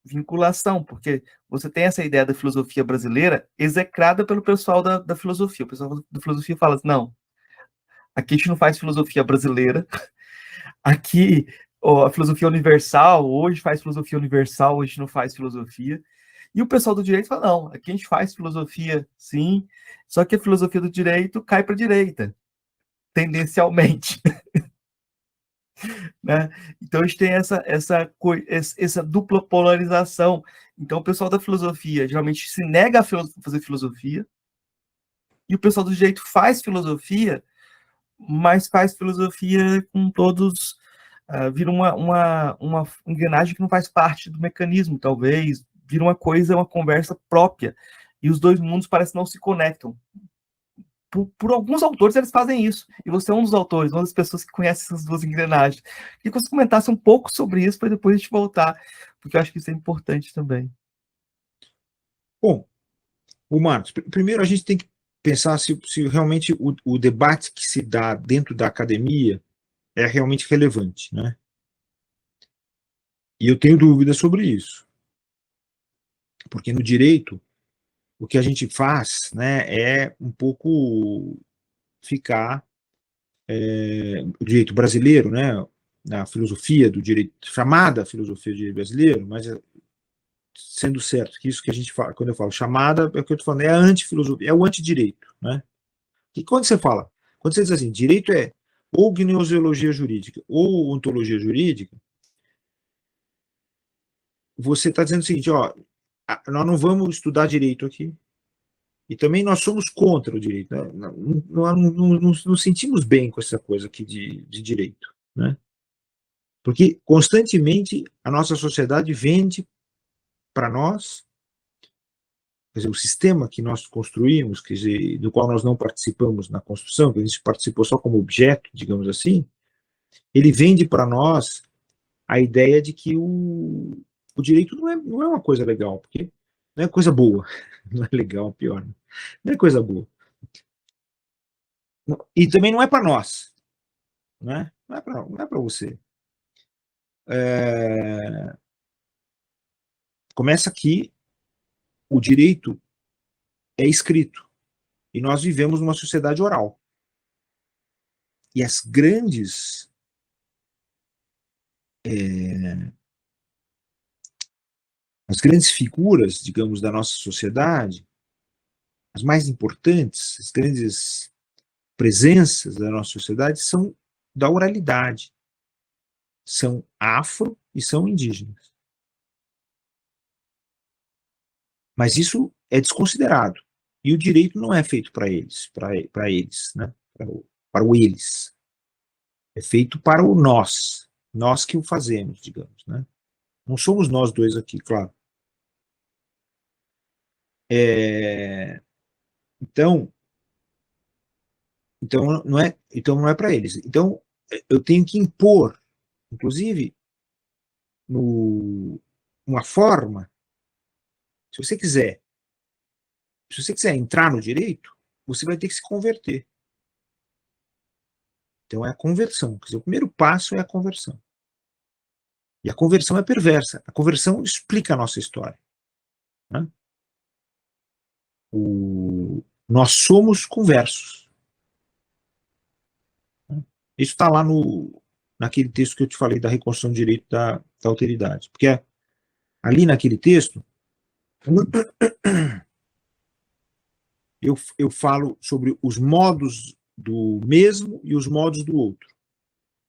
vinculação, porque você tem essa ideia da filosofia brasileira execrada pelo pessoal da filosofia. O pessoal da filosofia fala assim, não, aqui a gente não faz filosofia brasileira, aqui a filosofia universal, hoje faz filosofia universal, hoje não faz filosofia. E o pessoal do direito fala, não, aqui a gente faz filosofia, sim, só que a filosofia do direito cai para a direita, tendencialmente. Né? Então a gente tem essa dupla polarização. Então o pessoal da filosofia geralmente se nega a fazer filosofia, e o pessoal do direito faz filosofia, mas faz filosofia com todos, vira uma engrenagem que não faz parte do mecanismo, talvez, vira uma coisa, uma conversa própria, e os dois mundos parecem não se conectam. Por alguns autores eles fazem isso, e você é um dos autores, uma das pessoas que conhece essas duas engrenagens. Queria que você comentasse um pouco sobre isso, para depois a gente voltar, porque eu acho que isso é importante também. Bom, o Marcos, primeiro a gente tem que pensar se realmente o debate que se dá dentro da academia é realmente relevante, né? E eu tenho dúvidas sobre isso, porque no direito o que a gente faz, né, é um pouco ficar o direito brasileiro, né, na filosofia do direito, chamada filosofia do direito brasileiro, mas sendo certo que isso que a gente fala, quando eu falo chamada, é o que eu estou falando, é a antifilosofia, é o antidireito, né? E quando você diz assim, direito é ou gnoseologia jurídica ou ontologia jurídica, você está dizendo o seguinte, ó, nós não vamos estudar direito aqui, e também nós somos contra o direito, né? Não nos sentimos bem com essa coisa aqui de direito, né? Porque constantemente a nossa sociedade vende para nós, quer dizer, o sistema que nós construímos, quer dizer, do qual nós não participamos na construção, que a gente participou só como objeto, digamos assim, ele vende para nós a ideia de que o direito não é uma coisa legal, porque não é coisa boa, não é legal, pior, né? Não é coisa boa. E também não é para nós, né? Não é para você. Começa que o direito é escrito e nós vivemos numa sociedade oral. E as grandes figuras, digamos, da nossa sociedade, as mais importantes, as grandes presenças da nossa sociedade são da oralidade, são afro e são indígenas. Mas isso é desconsiderado. E o direito não é feito para eles, né? Para o eles. É feito para o nós que o fazemos, digamos, né? Não somos nós dois aqui, claro. Então, então não é para eles. Então eu tenho que impor, inclusive, uma forma. Se você quiser, se você quiser entrar no direito, você vai ter que se converter. Então é a conversão. Quer dizer, o primeiro passo é a conversão. E a conversão é perversa. A conversão explica a nossa história, né? Nós somos conversos, né? Isso está lá naquele texto que eu te falei da reconstrução do direito da alteridade. Porque ali naquele texto, eu falo sobre os modos do mesmo e os modos do outro.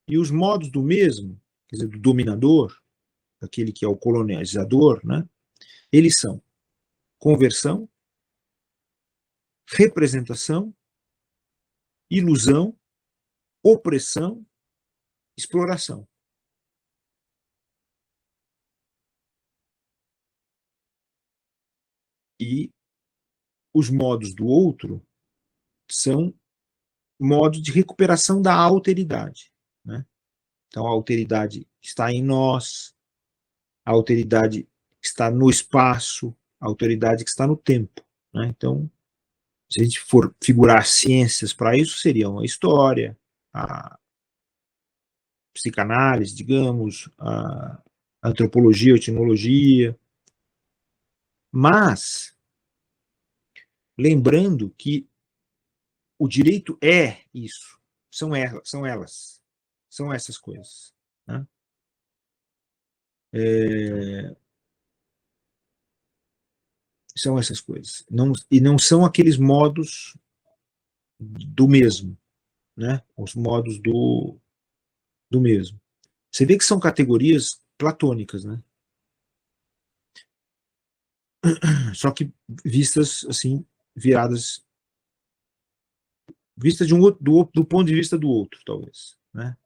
E os modos do mesmo, quer dizer, do dominador, aquele que é o colonizador, né? Eles são conversão, representação, ilusão, opressão, exploração. E os modos do outro são modos de recuperação da alteridade, né? Então a alteridade está em nós, a alteridade está no espaço, a alteridade que está no tempo, né? Então, se a gente for figurar ciências para isso, seriam a história, a psicanálise, digamos, a antropologia, a etnologia, mas lembrando que o direito é isso, são essas coisas, né? São essas coisas. E não são aqueles modos do mesmo, né? Os modos do mesmo. Você vê que são categorias platônicas, né? Só que vistas assim, viradas, vistas de do ponto de vista do outro, talvez, né?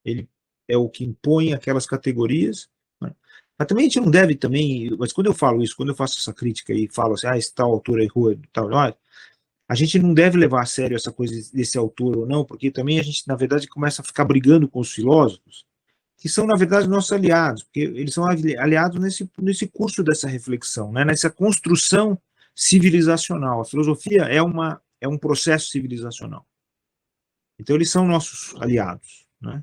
Ele é o que impõe aquelas categorias, né? Mas também a gente não deve também, mas quando eu falo isso, quando eu faço essa crítica e falo assim, esse tal autor errou, tal, a gente não deve levar a sério essa coisa desse autor ou não, porque também a gente, na verdade, começa a ficar brigando com os filósofos, que são, na verdade, nossos aliados, porque eles são aliados nesse curso dessa reflexão, né? Nessa construção civilizacional. A filosofia é um processo civilizacional. Então, eles são nossos aliados, né?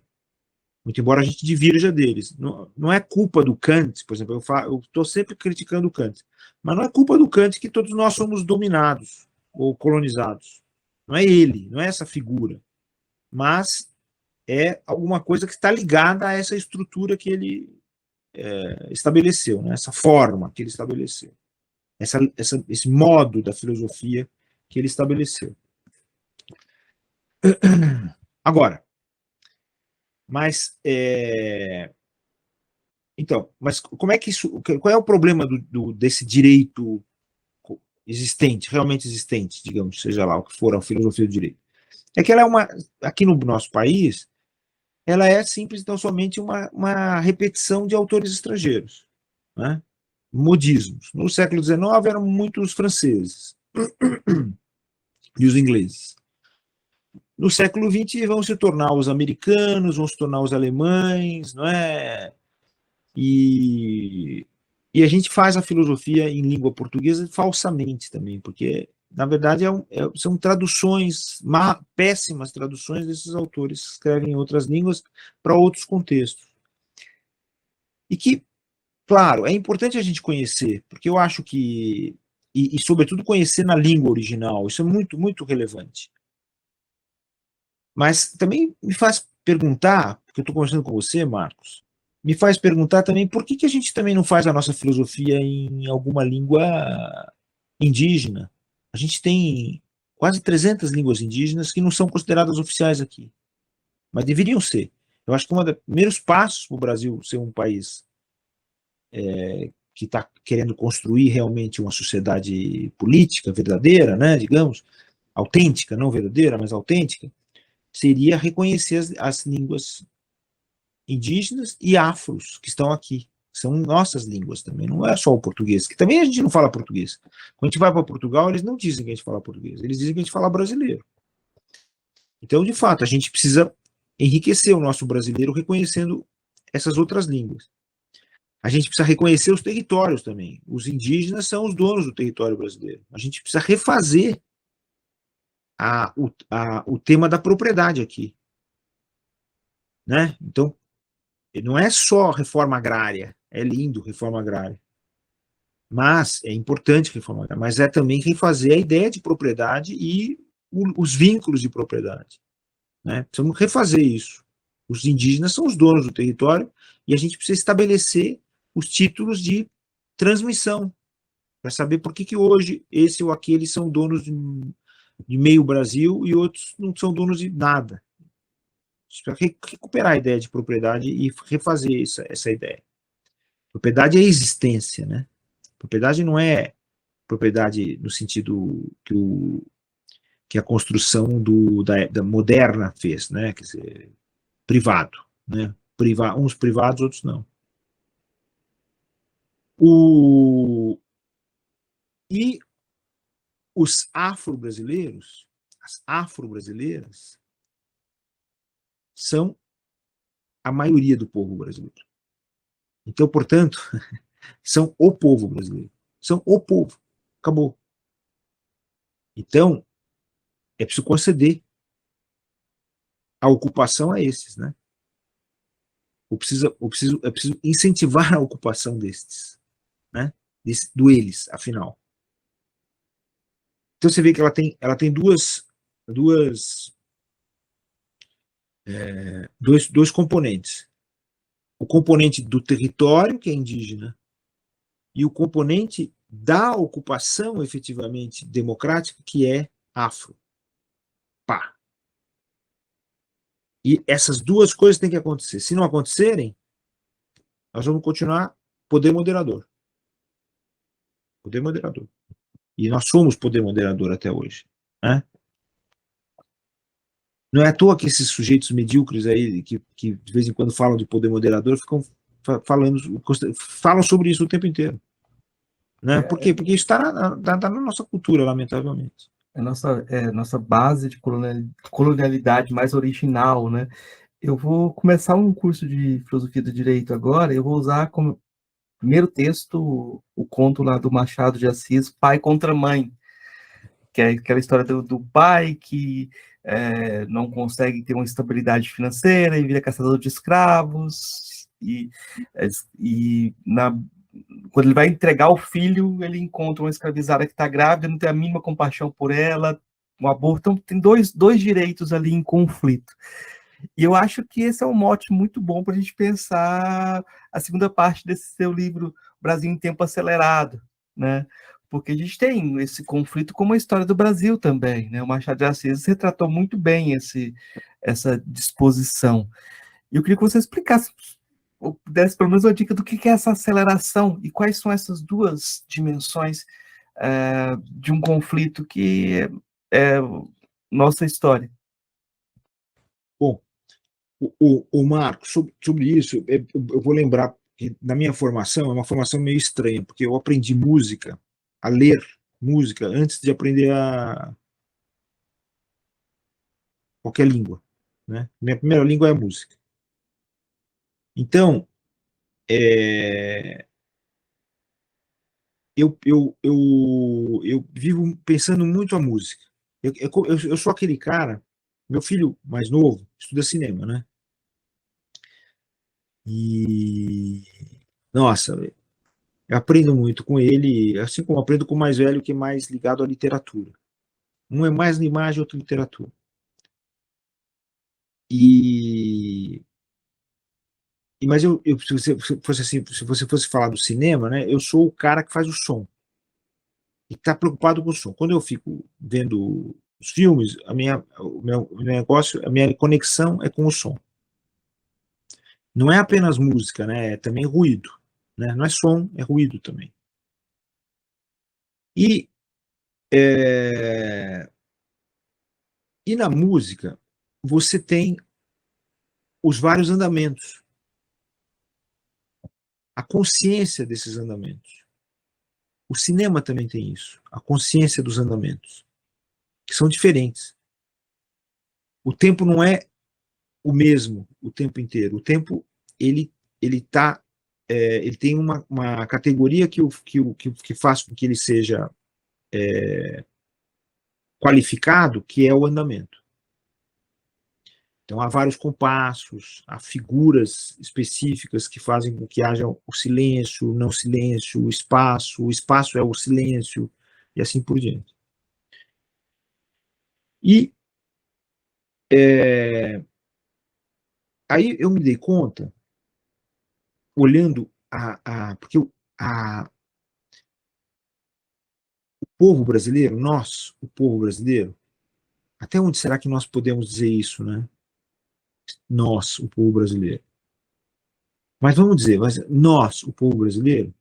Muito embora a gente divirja deles. Não, não é culpa do Kant, por exemplo, eu estou sempre criticando o Kant, mas não é culpa do Kant que todos nós somos dominados ou colonizados. Não é ele, não é essa figura, mas é alguma coisa que está ligada a essa estrutura que ele estabeleceu, né? Essa forma que ele estabeleceu, esse modo da filosofia que ele estabeleceu. Agora, mas então, mas como é que isso? Qual é o problema desse direito existente, realmente existente, digamos, seja lá o que for a filosofia do direito? É que ela é aqui no nosso país, ela é simples, então somente uma repetição de autores estrangeiros, né? Modismos. No século XIX eram muitos franceses e os ingleses. No século XX vão se tornar os americanos, vão se tornar os alemães, não é? E a gente faz a filosofia em língua portuguesa falsamente também, porque, na verdade, são traduções, péssimas traduções desses autores que escrevem em outras línguas para outros contextos. E que, claro, é importante a gente conhecer, porque eu acho que, e sobretudo conhecer na língua original, isso é muito, muito relevante. Mas também me faz perguntar, porque eu estou conversando com você, Marcos, me faz perguntar também por que a gente também não faz a nossa filosofia em alguma língua indígena. A gente tem quase 300 línguas indígenas que não são consideradas oficiais aqui, mas deveriam ser. Eu acho que um dos primeiros passos para o Brasil ser um país que está querendo construir realmente uma sociedade política verdadeira, né, digamos, autêntica, não verdadeira, mas autêntica, seria reconhecer as línguas indígenas e afros que estão aqui. São nossas línguas também, não é só o português, que também a gente não fala português. Quando a gente vai para Portugal, eles não dizem que a gente fala português, eles dizem que a gente fala brasileiro. Então, de fato, a gente precisa enriquecer o nosso brasileiro reconhecendo essas outras línguas. A gente precisa reconhecer os territórios também. Os indígenas são os donos do território brasileiro. A gente precisa refazer o tema da propriedade aqui. Né? Então, não é só reforma agrária, é lindo reforma agrária, mas é importante reforma agrária, mas é também refazer a ideia de propriedade e os vínculos de propriedade. Né? Precisamos refazer isso. Os indígenas são os donos do território e a gente precisa estabelecer os títulos de transmissão para saber por que hoje esse ou aquele são donos de meio Brasil e outros não são donos de nada. Para recuperar a ideia de propriedade e refazer essa ideia. Propriedade é existência, né? Propriedade não é propriedade no sentido que a construção da moderna fez, né? Quer dizer, privado, né? Uns privados, outros não. E os afro-brasileiros, as afro-brasileiras, são a maioria do povo brasileiro. Então, portanto, são o povo brasileiro. São o povo. Acabou. Então, é preciso conceder a ocupação a esses, né? É preciso incentivar a ocupação destes, né? Do eles, afinal. Então você vê que ela tem dois componentes. O componente do território, que é indígena, e o componente da ocupação efetivamente democrática, que é afro. Pá. E essas duas coisas têm que acontecer. Se não acontecerem, nós vamos continuar poder moderador. Poder moderador. E nós somos poder moderador até hoje. Né? Não é à toa que esses sujeitos medíocres aí, que de vez em quando falam de poder moderador, ficam falam sobre isso o tempo inteiro. Né? Por quê? Porque isso está na nossa cultura, lamentavelmente. Nossa base de colonialidade mais original, né? Eu vou começar um curso de filosofia do direito agora, eu vou usar como primeiro texto o conto lá do Machado de Assis, Pai contra Mãe, que é aquela história do pai que não consegue ter uma estabilidade financeira e vira caçador de escravos, quando ele vai entregar o filho, ele encontra uma escravizada que está grávida, não tem a mínima compaixão por ela, um aborto. Então, tem dois direitos ali em conflito. E eu acho que esse é um mote muito bom para a gente pensar a segunda parte desse seu livro, Brasil em Tempo Acelerado, né? Porque a gente tem esse conflito como a história do Brasil também, né? O Machado de Assis retratou muito bem essa disposição. E eu queria que você explicasse, ou desse pelo menos uma dica do que é essa aceleração e quais são essas duas dimensões de um conflito que é nossa história. Bom, o Marco, sobre isso, eu vou lembrar que na minha formação, é uma formação meio estranha, porque eu aprendi música, a ler música, antes de aprender qualquer língua. Né? Minha primeira língua é a música. Então, eu vivo pensando muito a música. Eu sou aquele cara, meu filho mais novo estuda cinema, né? E, nossa, eu aprendo muito com ele, assim como aprendo com o mais velho, que é mais ligado à literatura. Um é mais na imagem, outro literatura. E, mas se você fosse assim, se você fosse falar do cinema, né? Eu sou o cara que faz o som e está preocupado com o som. Quando eu fico vendo os filmes, o meu negócio, a minha conexão é com o som. Não é apenas música, né? É também ruído, né? Não é som, é ruído também. E e na música você tem os vários andamentos, a consciência desses andamentos. O cinema também tem isso, a consciência dos andamentos, que são diferentes. O tempo não é o mesmo o tempo inteiro. O tempo ele tá ele tem uma categoria que faz com que ele seja qualificado, que é o andamento. Então, há vários compassos, há figuras específicas que fazem com que haja o silêncio, o não silêncio, o espaço é o silêncio, e assim por diante. E aí eu me dei conta, olhando porque o povo brasileiro, nós, o povo brasileiro, até onde será que nós podemos dizer isso, né? Nós, o povo brasileiro. Mas vamos dizer, nós, o povo brasileiro,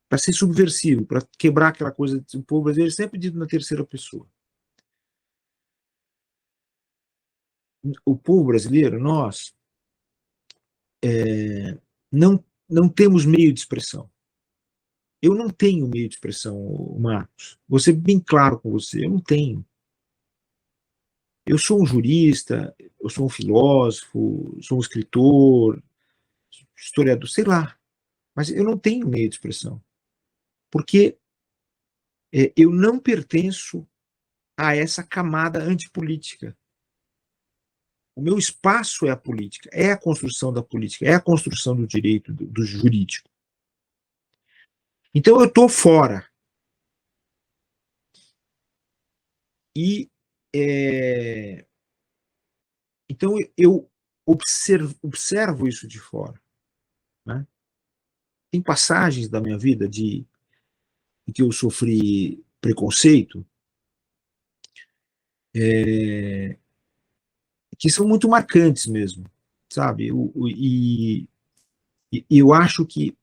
para ser subversivo, para quebrar aquela coisa, o povo brasileiro é sempre dito na terceira pessoa. O povo brasileiro, nós, não temos meio de expressão. Eu não tenho meio de expressão, Marcos. Vou ser bem claro com você, eu não tenho. Eu sou um jurista, eu sou um filósofo, sou um escritor, historiador, sei lá, mas eu não tenho meio de expressão, porque eu não pertenço a essa camada antipolítica. O meu espaço é a política, é a construção da política, é a construção do direito, do jurídico. Então eu estou fora. E então eu observo isso de fora. Né? Tem passagens da minha vida em que eu sofri preconceito que são muito marcantes mesmo, sabe? E eu acho que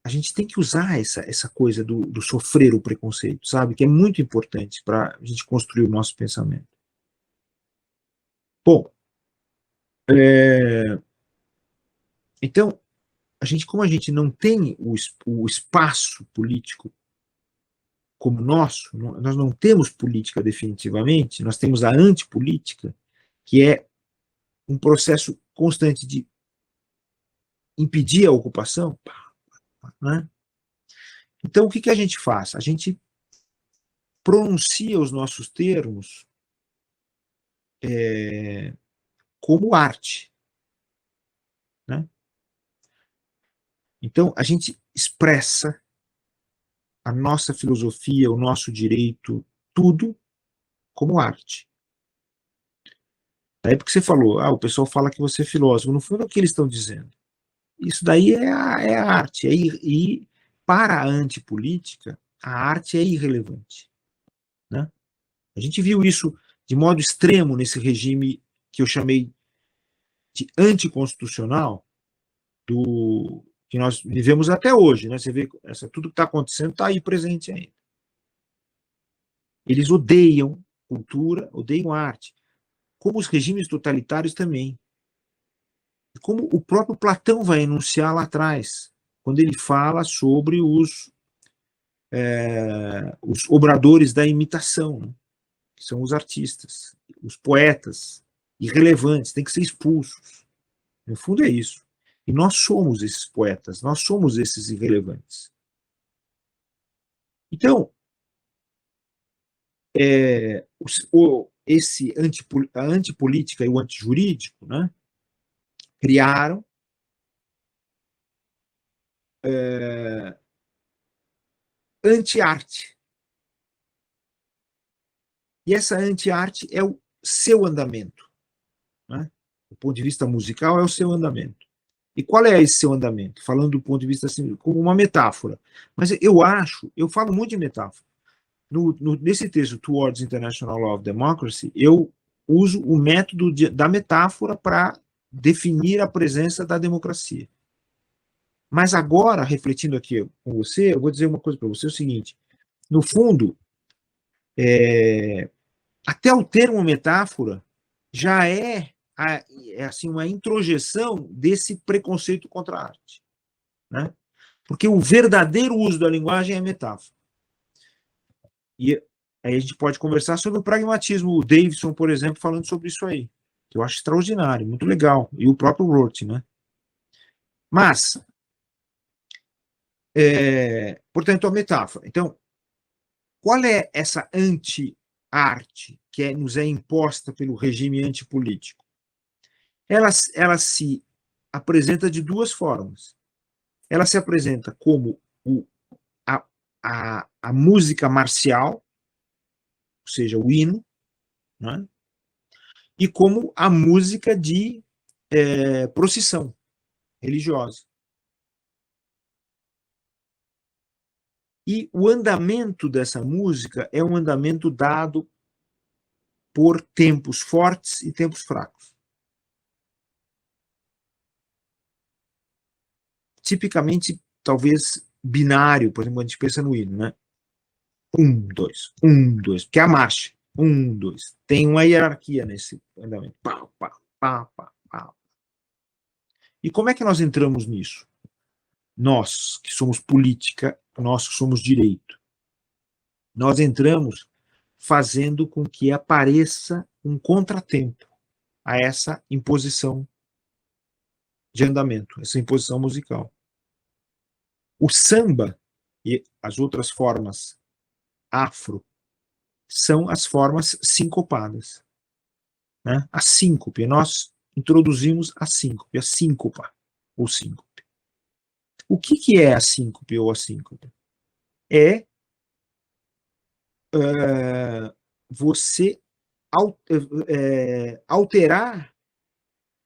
a gente tem que usar essa coisa do sofrer o preconceito, sabe? Que é muito importante para a gente construir o nosso pensamento. Bom, então, como a gente não tem o espaço político como nosso, nós não temos política definitivamente, nós temos a antipolítica, que é um processo constante de impedir a ocupação, né? Então, o que a gente faz? A gente pronuncia os nossos termos como arte, né? Então, a gente expressa a nossa filosofia, o nosso direito, tudo como arte. Daí porque você falou, o pessoal fala que você é filósofo. No fundo, é o que eles estão dizendo. Isso daí é a arte. E para a antipolítica, a arte é irrelevante, né? A gente viu isso de modo extremo nesse regime que eu chamei de anticonstitucional, que nós vivemos até hoje, né? Você vê, tudo que está acontecendo está aí presente ainda. Eles odeiam cultura, odeiam arte, como os regimes totalitários também. Como o próprio Platão vai enunciar lá atrás, quando ele fala sobre os obradores da imitação, né? Que são os artistas, os poetas irrelevantes, têm que ser expulsos. No fundo é isso. E nós somos esses poetas, nós somos esses irrelevantes. Então, a antipolítica e o antijurídico, né, criaram anti-arte. E essa anti-arte é o seu andamento, né? Do ponto de vista musical, é o seu andamento. E qual é esse seu andamento? Falando do ponto de vista assim, como uma metáfora. Mas eu falo muito de metáfora. Nesse texto, Towards International Law of Democracy, eu uso o método da metáfora para definir a presença da democracia. Mas agora, refletindo aqui com você, eu vou dizer uma coisa para você, é o seguinte, no fundo, até o termo metáfora já é assim, uma introjeção desse preconceito contra a arte, né? Porque o verdadeiro uso da linguagem é metáfora. E aí a gente pode conversar sobre o pragmatismo. O Davidson, por exemplo, falando sobre isso aí, que eu acho extraordinário, muito legal. E o próprio Roth, né? Mas, portanto, a metáfora. Então, qual é essa anti-arte que nos é imposta pelo regime antipolítico? Ela se apresenta de duas formas. Ela se apresenta como a música marcial, ou seja, o hino, né? E como a música de procissão religiosa. E o andamento dessa música é um andamento dado por tempos fortes e tempos fracos. Tipicamente, talvez binário, por exemplo, a gente pensa no hino, né? 1, 2, 1, 2, porque é a marcha. 1, 2. Tem uma hierarquia nesse andamento. Pá, pá, pá, pá, pá. E como é que nós entramos nisso? Nós, que somos política, nós que somos direito. Nós entramos fazendo com que apareça um contratempo a essa imposição de andamento, essa imposição musical. O samba e as outras formas afro são as formas sincopadas, né? A síncope, nós introduzimos a síncope, a síncopa ou síncope. O que é a síncope ou a síncope? É você alterar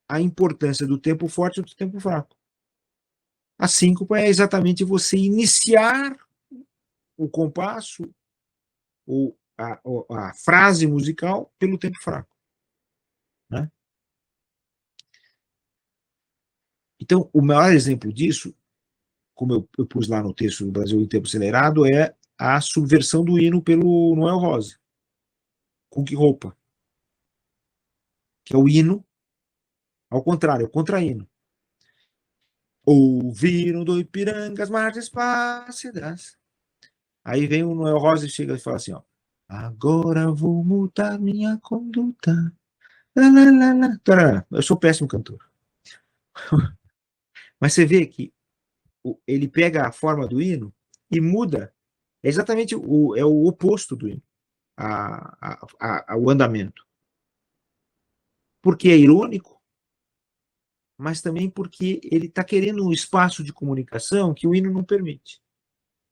a importância do tempo forte e do tempo fraco. A síncopa é exatamente você iniciar o compasso ou a frase musical pelo tempo fraco, né? Então, o maior exemplo disso, como eu pus lá no texto do Brasil em Tempo Acelerado, é a subversão do hino pelo Noel Rosa, com que roupa? Que é o hino, ao contrário, é o contra-hino. Ouviram do Ipiranga as margens plácidas. Aí vem o Noel Rosa e chega e fala assim, ó. Agora vou mudar minha conduta. Lá, lá, lá, lá. Tarará. Eu sou péssimo cantor. Mas você vê que ele pega a forma do hino e muda. É exatamente é o oposto do hino, o andamento. Porque é irônico, mas também porque ele está querendo um espaço de comunicação que o hino não permite.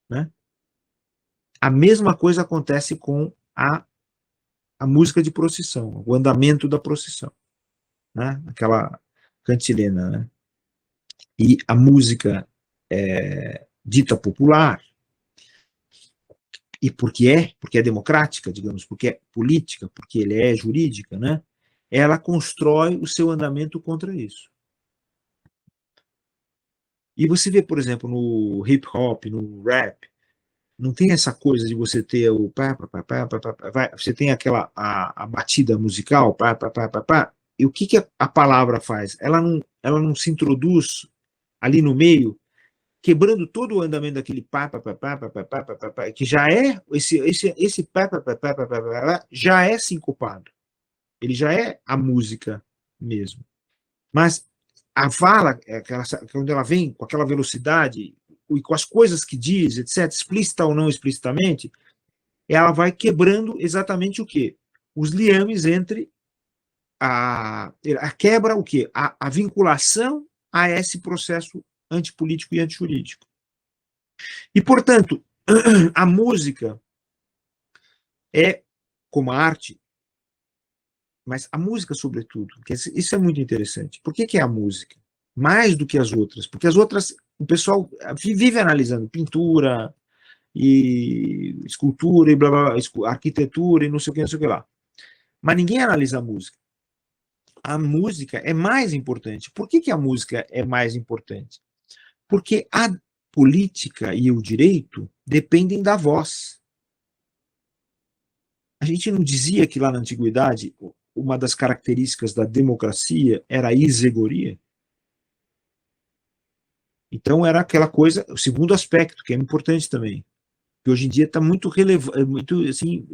Né? A mesma coisa acontece com a música de procissão, o andamento da procissão. Né? Aquela cantilena. Né? E a música dita popular, e porque é democrática, digamos, porque é política, porque ele é jurídica, né? Ela constrói o seu andamento contra isso. E você vê, por exemplo, no hip hop, no rap, não tem essa coisa de você ter o você tem aquela a batida musical, e o que a palavra faz? Ela não se introduz ali no meio, quebrando todo o andamento daquele que já é esse já é sincopado. Ele já é a música mesmo. Mas a fala, quando ela vem com aquela velocidade e com as coisas que diz, etc., explícita ou não explicitamente, ela vai quebrando exatamente o quê? Os liames entre a quebra, o quê? A vinculação a esse processo antipolítico e antijurídico. E, portanto, a música é, como a arte, mas a música, sobretudo, isso é muito interessante. Por que é a música? Mais do que as outras. Porque as outras, o pessoal vive analisando pintura e escultura e blá, blá, blá, arquitetura e não sei o que, não sei o que lá. Mas ninguém analisa a música. A música é mais importante. Por que a música é mais importante? Porque a política e o direito dependem da voz. A gente não dizia que lá na antiguidade uma das características da democracia era a isegoria? Então era aquela coisa, o segundo aspecto, que é importante também, que hoje em dia está muito relevante, muito assim,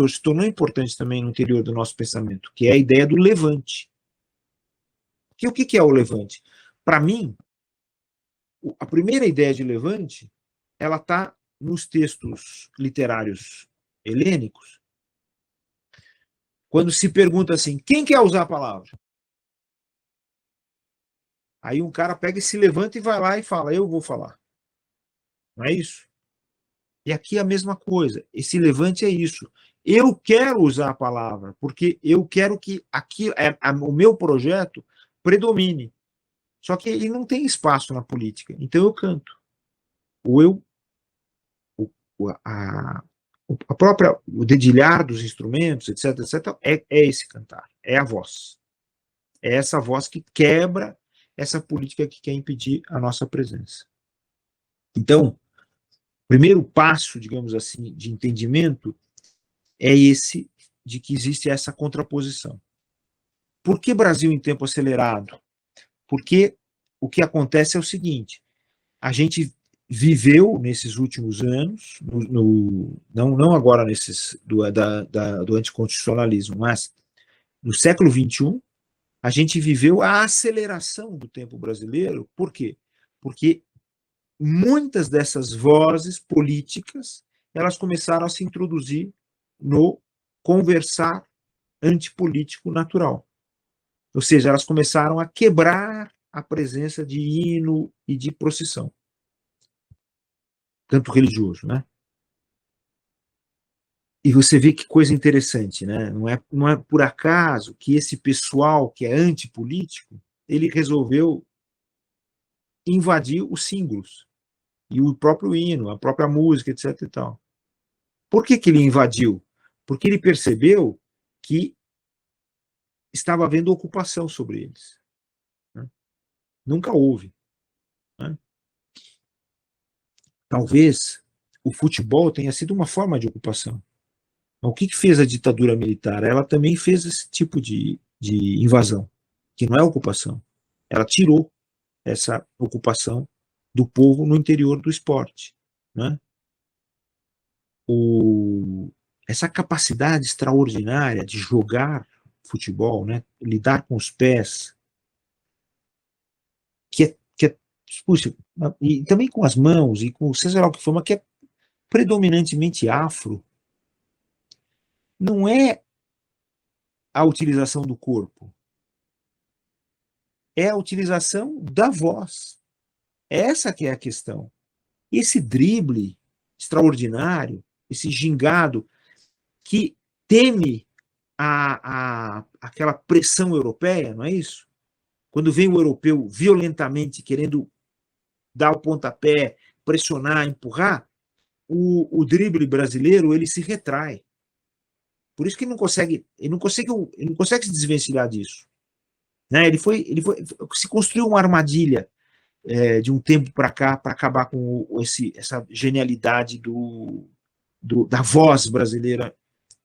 se tornou importante também no interior do nosso pensamento, que é a ideia do levante. Que o que é o levante? Para mim, a primeira ideia de levante, ela está nos textos literários helênicos, quando se pergunta assim, quem quer usar a palavra? Aí um cara pega e se levanta e vai lá e fala, eu vou falar. Não é isso? E aqui é a mesma coisa. Esse levante é isso. Eu quero usar a palavra, porque eu quero que aqui, o meu projeto predomine. Só que ele não tem espaço na política. Então eu canto. Ou a própria, o dedilhar dos instrumentos, etc., etc., é esse cantar. É a voz. É essa voz que quebra essa política que quer impedir a nossa presença. Então, o primeiro passo, digamos assim, de entendimento é esse de que existe essa contraposição. Por que Brasil em tempo acelerado? Porque o que acontece é o seguinte, a gente viveu nesses últimos anos, não agora do anticonstitucionalismo, mas no século XXI, a gente viveu a aceleração do tempo brasileiro. Por quê? Porque muitas dessas vozes políticas, elas começaram a se introduzir no conversar antipolítico natural. Ou seja, elas começaram a quebrar a presença de hino e de procissão. Tanto religioso, né? E você vê que coisa interessante, né? Não é por acaso que esse pessoal que é antipolítico, ele resolveu invadir os símbolos e o próprio hino, a própria música, etc. e tal. Por que ele invadiu? Porque ele percebeu que estava havendo ocupação sobre eles. Né? Nunca houve. Né? Talvez o futebol tenha sido uma forma de ocupação. O que fez a ditadura militar? Ela também fez esse tipo de invasão, que não é ocupação. Ela tirou. essa ocupação do povo no interior do esporte, né? Essa capacidade extraordinária de jogar futebol, né? Lidar com os pés, puxa, e também com as mãos, e com seja lá o que for, mas que é predominantemente afro, não é a utilização do corpo, é a utilização da voz. Essa que é a questão. E esse drible extraordinário, esse gingado, que teme aquela pressão europeia, não é isso? Quando vem o europeu violentamente querendo dar o pontapé, pressionar, empurrar, o drible brasileiro ele se retrai. Por isso que ele não consegue se desvencilhar disso. Né? Se construiu uma armadilha de um tempo para cá para acabar com essa genialidade da voz brasileira,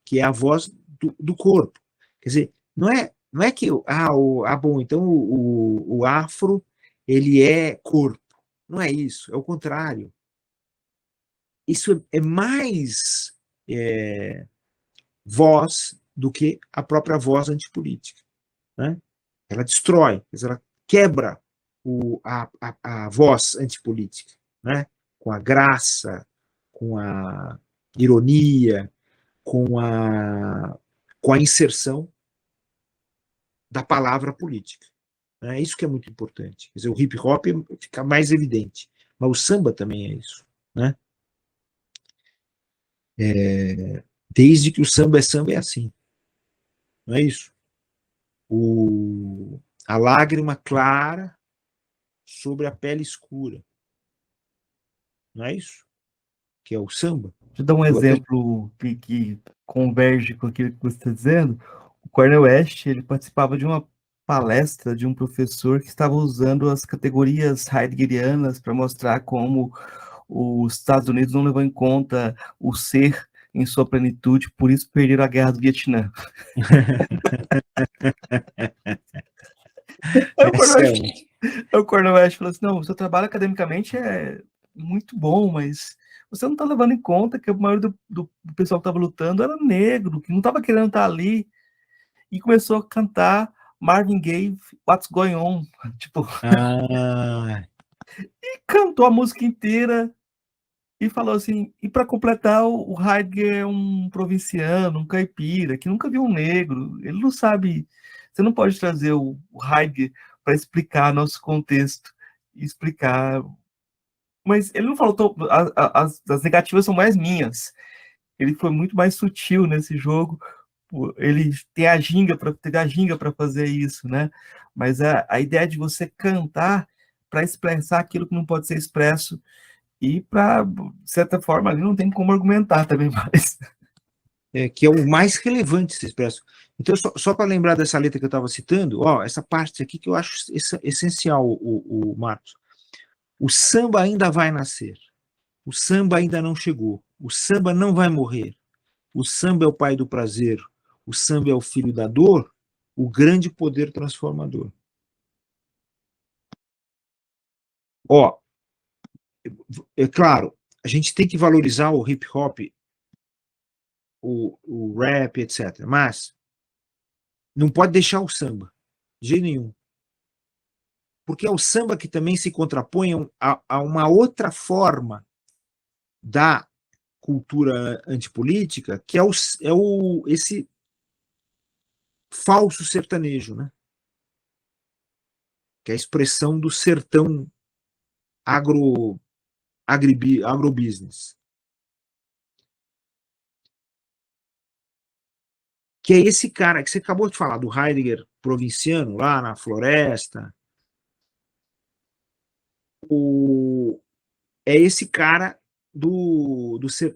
que é a voz do corpo. Quer dizer, não é que bom, então o afro ele é corpo. Não é isso, é o contrário. Isso é mais voz do que a própria voz antipolítica. Né? Ela destrói, ela quebra a voz antipolítica, né? Com a graça, com a ironia, com a inserção da palavra política. É isso que é muito importante. Quer dizer, o hip hop fica mais evidente, mas o samba também é isso. Né? Desde que o samba é assim. Não é isso? A lágrima clara sobre a pele escura. Não é isso? Que é o samba. Deixa eu dar um exemplo que converge com aquilo que você está dizendo. O Cornel West, ele participava de uma palestra de um professor que estava usando as categorias heideggerianas para mostrar como os Estados Unidos não levou em conta o ser em sua plenitude, por isso perderam a guerra do Vietnã. O Cornel West falou assim, não, o seu trabalho academicamente é muito bom, mas você não está levando em conta que a maioria do pessoal que estava lutando era negro, que não estava querendo estar ali, e começou a cantar Marvin Gaye, What's Going On, tipo, e cantou a música inteira, e falou assim, e para completar, o Heidegger é um provinciano, um caipira, que nunca viu um negro, ele não sabe, você não pode trazer o Heidegger para explicar nosso contexto, explicar, mas ele não falou, as negativas são mais minhas, ele foi muito mais sutil nesse jogo, ele teve a ginga para fazer isso, né? Mas a ideia de você cantar para expressar aquilo que não pode ser expresso e para, de certa forma, ali não tem como argumentar também mais. Que é o mais relevante se expresso. Então, só para lembrar dessa letra que eu estava citando, essa parte aqui que eu acho essencial, o Marcos. O samba ainda vai nascer. O samba ainda não chegou. O samba não vai morrer. O samba é o pai do prazer. O samba é o filho da dor. O grande poder transformador. É claro, a gente tem que valorizar o hip hop, o rap, etc. Mas não pode deixar o samba, de jeito nenhum. Porque é o samba que também se contrapõe a uma outra forma da cultura antipolítica, que é esse falso sertanejo, né? Que é a expressão do sertão agrobusiness. Que é esse cara que você acabou de falar, do Heidegger provinciano, lá na floresta. É esse cara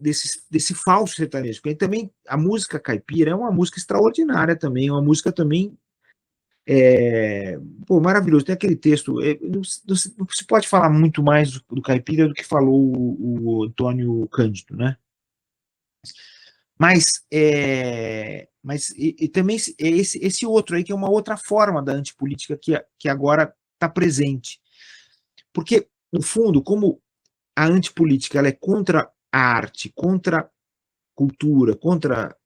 desse falso sertanejo. Porque também a música caipira é uma música extraordinária também, uma música também maravilhoso. Tem aquele texto, não se pode falar muito mais do caipira do que falou o Antônio Cândido, né? Mas também esse outro aí, que é uma outra forma da antipolítica que agora está presente. Porque, no fundo, como a antipolítica ela é contra a arte, contra a cultura, contra...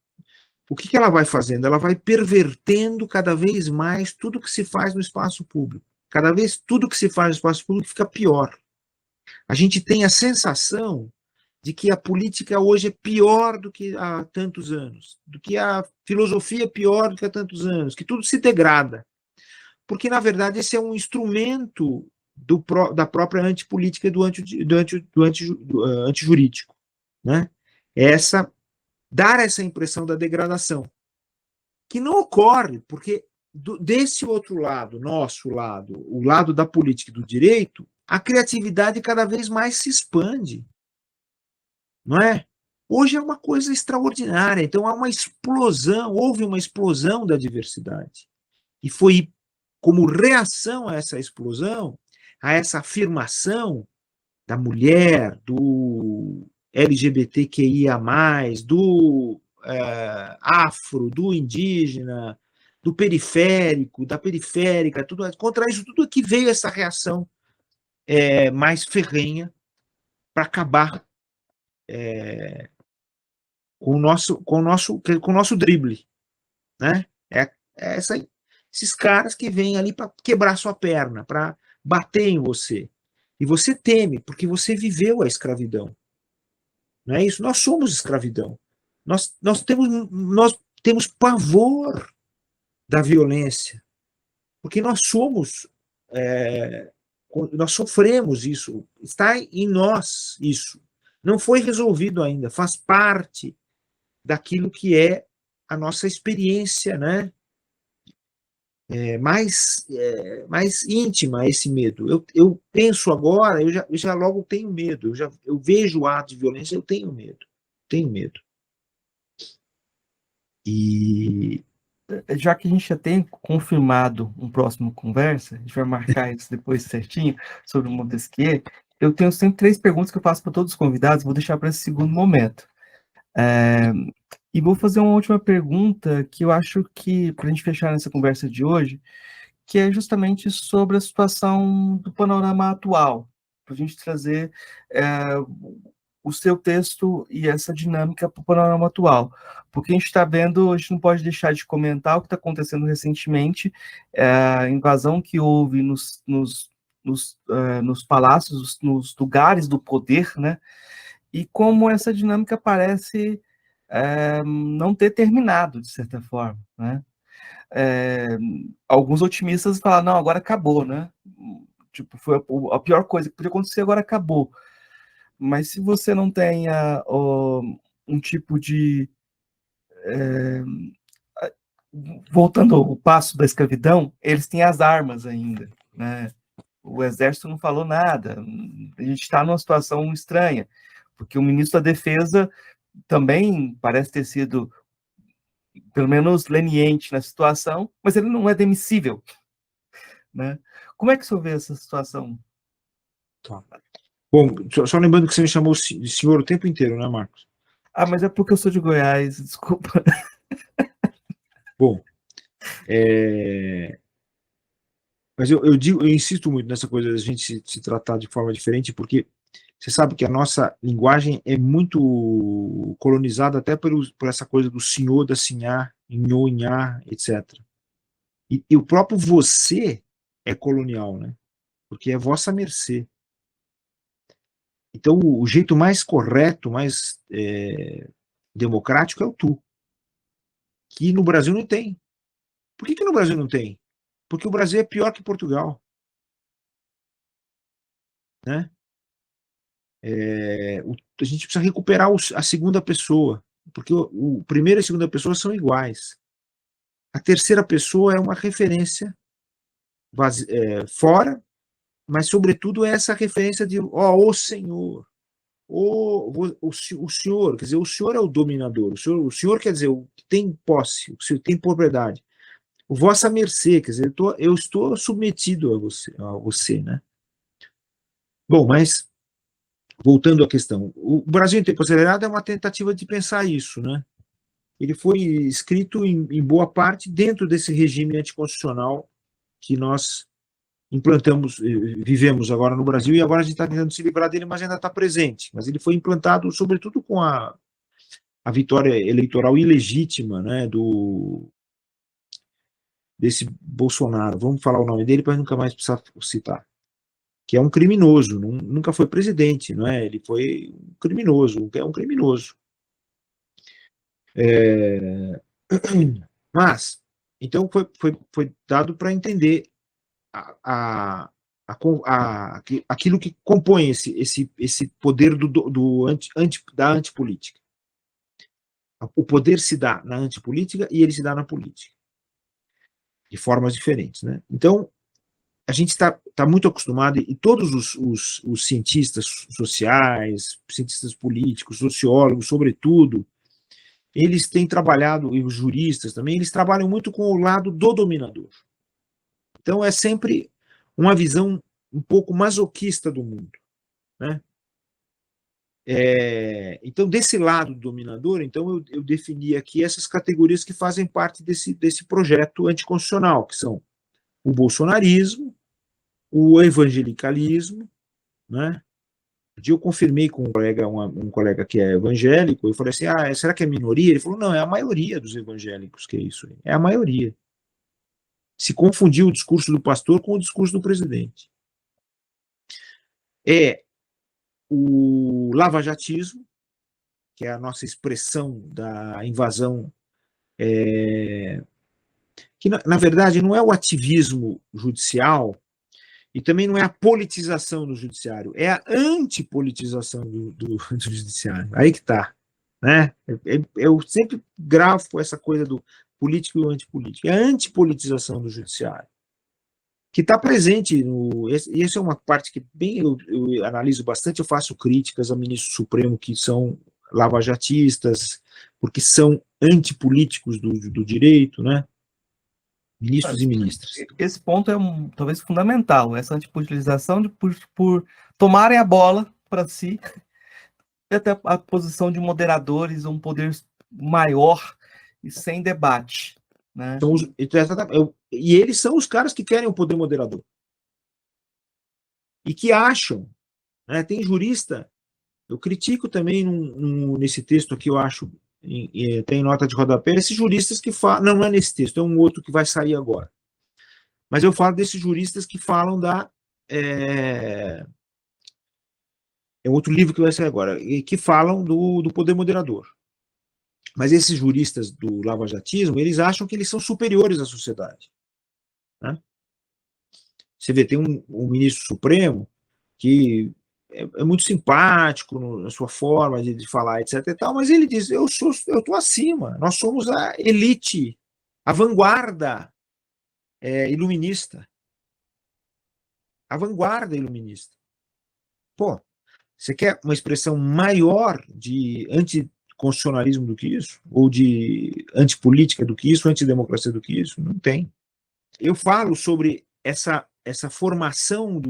O que ela vai fazendo? Ela vai pervertendo cada vez mais tudo que se faz no espaço público. Cada vez tudo que se faz no espaço público fica pior. A gente tem a sensação de que a política hoje é pior do que há tantos anos, do que a filosofia é pior do que há tantos anos, que tudo se degrada. Porque, na verdade, esse é um instrumento da própria antipolítica e do antijurídico. Né? Dar essa impressão da degradação, que não ocorre, porque desse outro lado, nosso lado, o lado da política e do direito, a criatividade cada vez mais se expande. Não é? Hoje é uma coisa extraordinária, então há uma explosão, houve uma explosão da diversidade. E foi como reação a essa explosão, a essa afirmação da mulher, do LGBTQIA+, do afro, do indígena, do periférico, da periférica, tudo, contra isso tudo que veio essa reação mais ferrenha para acabar com o nosso drible, né? Esses caras que vêm ali para quebrar sua perna, para bater em você. E você teme, porque você viveu a escravidão. Não é isso? Nós somos escravidão. Nós temos pavor da violência, porque nós sofremos isso, está em nós isso. Não foi resolvido ainda, faz parte daquilo que é a nossa experiência, né? Mais íntima esse medo. Eu penso agora, eu já logo tenho medo. Eu vejo o ato de violência, eu tenho medo. Tenho medo. E Já que a gente já tem confirmado um próximo conversa, a gente vai marcar isso depois certinho, sobre o Montesquieu, eu tenho sempre 3 perguntas que eu faço para todos os convidados, vou deixar para esse segundo momento. E vou fazer uma última pergunta que eu acho que, para a gente fechar nessa conversa de hoje, que é justamente sobre a situação do panorama atual, para a gente trazer o seu texto e essa dinâmica para o panorama atual. Porque a gente está vendo, a gente não pode deixar de comentar o que está acontecendo recentemente, a invasão que houve nos palácios, nos lugares do poder, né? E como essa dinâmica parece não ter terminado, de certa forma, né? Alguns otimistas falam, não, agora acabou, né? Tipo, foi a pior coisa que podia acontecer, agora acabou. Mas se você não tenha um tipo de... voltando ao passo da escravidão, eles têm as armas ainda, né? O exército não falou nada. A gente está numa situação estranha, porque o ministro da Defesa também parece ter sido, pelo menos, leniente na situação, mas ele não é demissível, né? Como é que você vê essa situação? tá. Bom, só lembrando que você me chamou de senhor o tempo inteiro, né, Marcos? Mas é porque eu sou de Goiás, desculpa. Bom, mas eu insisto muito nessa coisa da gente se tratar de forma diferente, porque você sabe que a nossa linguagem é muito colonizada até por essa coisa do senhor, da sinhá, inhô, inhá, etc. E o próprio você é colonial, né? Porque é vossa mercê. Então, o jeito mais correto, mais democrático é o tu, que no Brasil não tem. Por que no Brasil não tem? Porque o Brasil é pior que Portugal. Né? A gente precisa recuperar a segunda pessoa, porque o primeira e a segunda pessoa são iguais. A terceira pessoa é uma referência fora, mas, sobretudo, é essa referência de o Senhor. O senhor, quer dizer, o senhor é o dominador, o senhor quer dizer, o que tem posse, o que tem propriedade. O vossa mercê, quer dizer, eu estou submetido a você, né? Bom, mas, voltando à questão, o Brasil em tempo acelerado é uma tentativa de pensar isso, né? Ele foi escrito, em boa parte, dentro desse regime anticonstitucional que nós implantamos, vivemos agora no Brasil, e agora a gente está tentando se livrar dele, mas ainda está presente. Mas ele foi implantado, sobretudo, com a vitória eleitoral ilegítima, né, desse Bolsonaro. Vamos falar o nome dele para nunca mais precisar citar. Que é um criminoso, nunca foi presidente, não é? Ele foi um criminoso, é um criminoso. Mas, então foi dado para entender aquilo que compõe esse poder da antipolítica. O poder se dá na antipolítica e ele se dá na política, de formas diferentes, né? Então, a gente está muito acostumado, e todos os cientistas sociais, cientistas políticos, sociólogos, sobretudo, eles têm trabalhado, e os juristas também, eles trabalham muito com o lado do dominador. Então, é sempre uma visão um pouco masoquista do mundo, né? Então, desse lado do dominador, então eu defini aqui essas categorias que fazem parte desse projeto anticonstitucional, que são o bolsonarismo, o evangelicalismo, né? Um dia eu confirmei com um colega que é evangélico, eu falei assim, será que é minoria? Ele falou, não, é a maioria dos evangélicos que é isso aí, é a maioria. Se confundiu o discurso do pastor com o discurso do presidente. É o lavajatismo, que é a nossa expressão da invasão, que na verdade não é o ativismo judicial, e também não é a politização do judiciário, é a antipolitização do judiciário. Aí que está. Né? Eu sempre gravo essa coisa do político e o antipolítico. É a antipolitização do judiciário, que está presente e essa é uma parte que bem eu analiso bastante, eu faço críticas a ministro Supremo que são lavajatistas, porque são antipolíticos do direito, né? Ministros e ministras. Esse ponto é talvez fundamental, essa antipolitização por tomarem a bola para si, até a posição de moderadores, um poder maior e sem debate. Né? E eles são os caras que querem o poder moderador. E que acham, né, tem jurista, eu critico também nesse texto aqui, eu acho, tem nota de rodapé, esses juristas que falam, não é nesse texto, é um outro que vai sair agora. Mas eu falo desses juristas que falam é outro livro que vai sair agora, e que falam do poder moderador. Mas esses juristas do lavajatismo, eles acham que eles são superiores à sociedade. Né? Você vê, tem um ministro supremo que é muito simpático na sua forma de falar, etc. e tal, mas ele diz, eu estou acima, nós somos a elite, a vanguarda iluminista. A vanguarda iluminista. Pô, você quer uma expressão maior de anticonstitucionalismo do que isso? Ou de antipolítica do que isso? Antidemocracia do que isso? Não tem. Eu falo sobre essa formação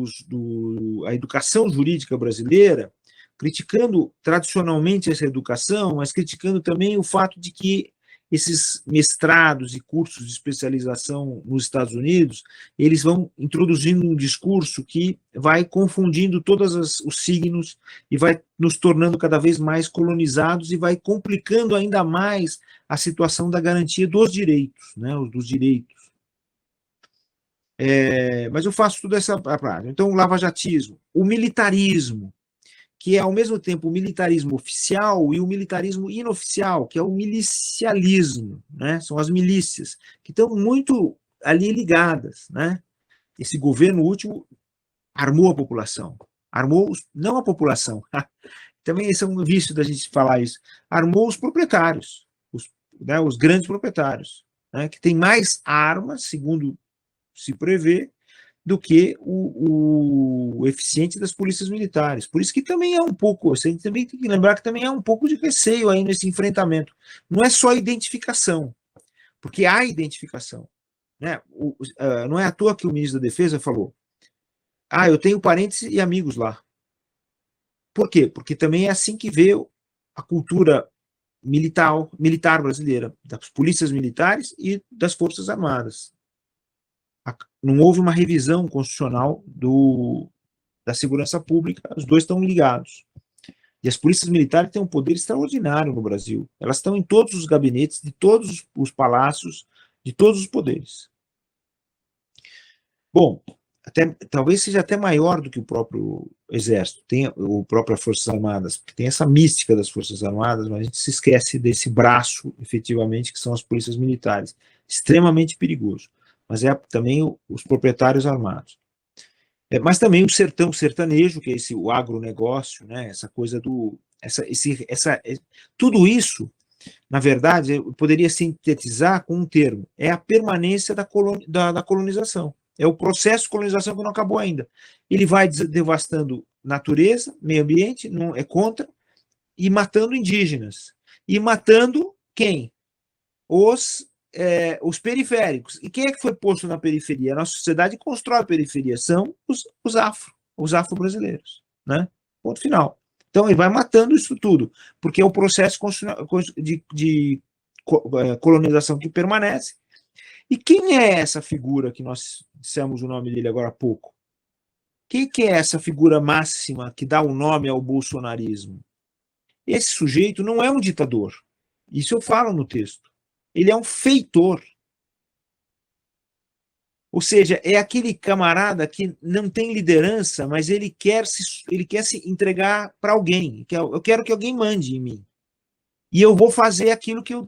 a educação jurídica brasileira, criticando tradicionalmente essa educação, mas criticando também o fato de que esses mestrados e cursos de especialização nos Estados Unidos, eles vão introduzindo um discurso que vai confundindo todos os signos e vai nos tornando cada vez mais colonizados e vai complicando ainda mais a situação da garantia dos direitos, né, dos direitos. Mas eu faço toda essa prática. Então, o lavajatismo, o militarismo, que é ao mesmo tempo o militarismo oficial e o militarismo inoficial, que é o milicialismo, né? São as milícias, que estão muito ali ligadas. Né? Esse governo último armou a população, não a população, também esse é um vício da gente falar isso, armou os proprietários, os grandes proprietários, né? Que têm mais armas, segundo se prevê, do que o eficiente das polícias militares. Por isso que também é um pouco, você também tem que lembrar que também há um pouco de receio aí nesse enfrentamento. Não é só identificação, porque há identificação. Né? Não é à toa que o ministro da Defesa falou, eu tenho parentes e amigos lá. Por quê? Porque também é assim que vê a cultura militar brasileira, das polícias militares e das Forças Armadas. não houve uma revisão constitucional da segurança pública, os dois estão ligados. E as polícias militares têm um poder extraordinário no Brasil. Elas estão em todos os gabinetes, de todos os palácios, de todos os poderes. Bom, talvez seja até maior do que o próprio Exército, tem o próprio Forças Armadas, porque tem essa mística das Forças Armadas, mas a gente se esquece desse braço, efetivamente, que são as polícias militares. Extremamente perigoso. Mas é também os proprietários armados. Mas também o sertanejo, que é o agronegócio, né? Essa coisa do... tudo isso, na verdade, poderia sintetizar com um termo. É a permanência da colonização. É o processo de colonização que não acabou ainda. Ele vai devastando natureza, meio ambiente, não é contra, e matando indígenas. E matando quem? Os periféricos. E quem é que foi posto na periferia? A nossa sociedade constrói a periferia. São os afro-brasileiros. Né? Ponto final. Então, ele vai matando isso tudo, porque é o processo de colonização que permanece. E quem é essa figura que nós dissemos o nome dele agora há pouco? Quem que é essa figura máxima que dá o nome ao bolsonarismo? Esse sujeito não é um ditador. Isso eu falo no texto. Ele é um feitor. Ou seja, é aquele camarada que não tem liderança, mas ele quer se entregar para alguém. Eu quero que alguém mande em mim. E eu vou fazer aquilo que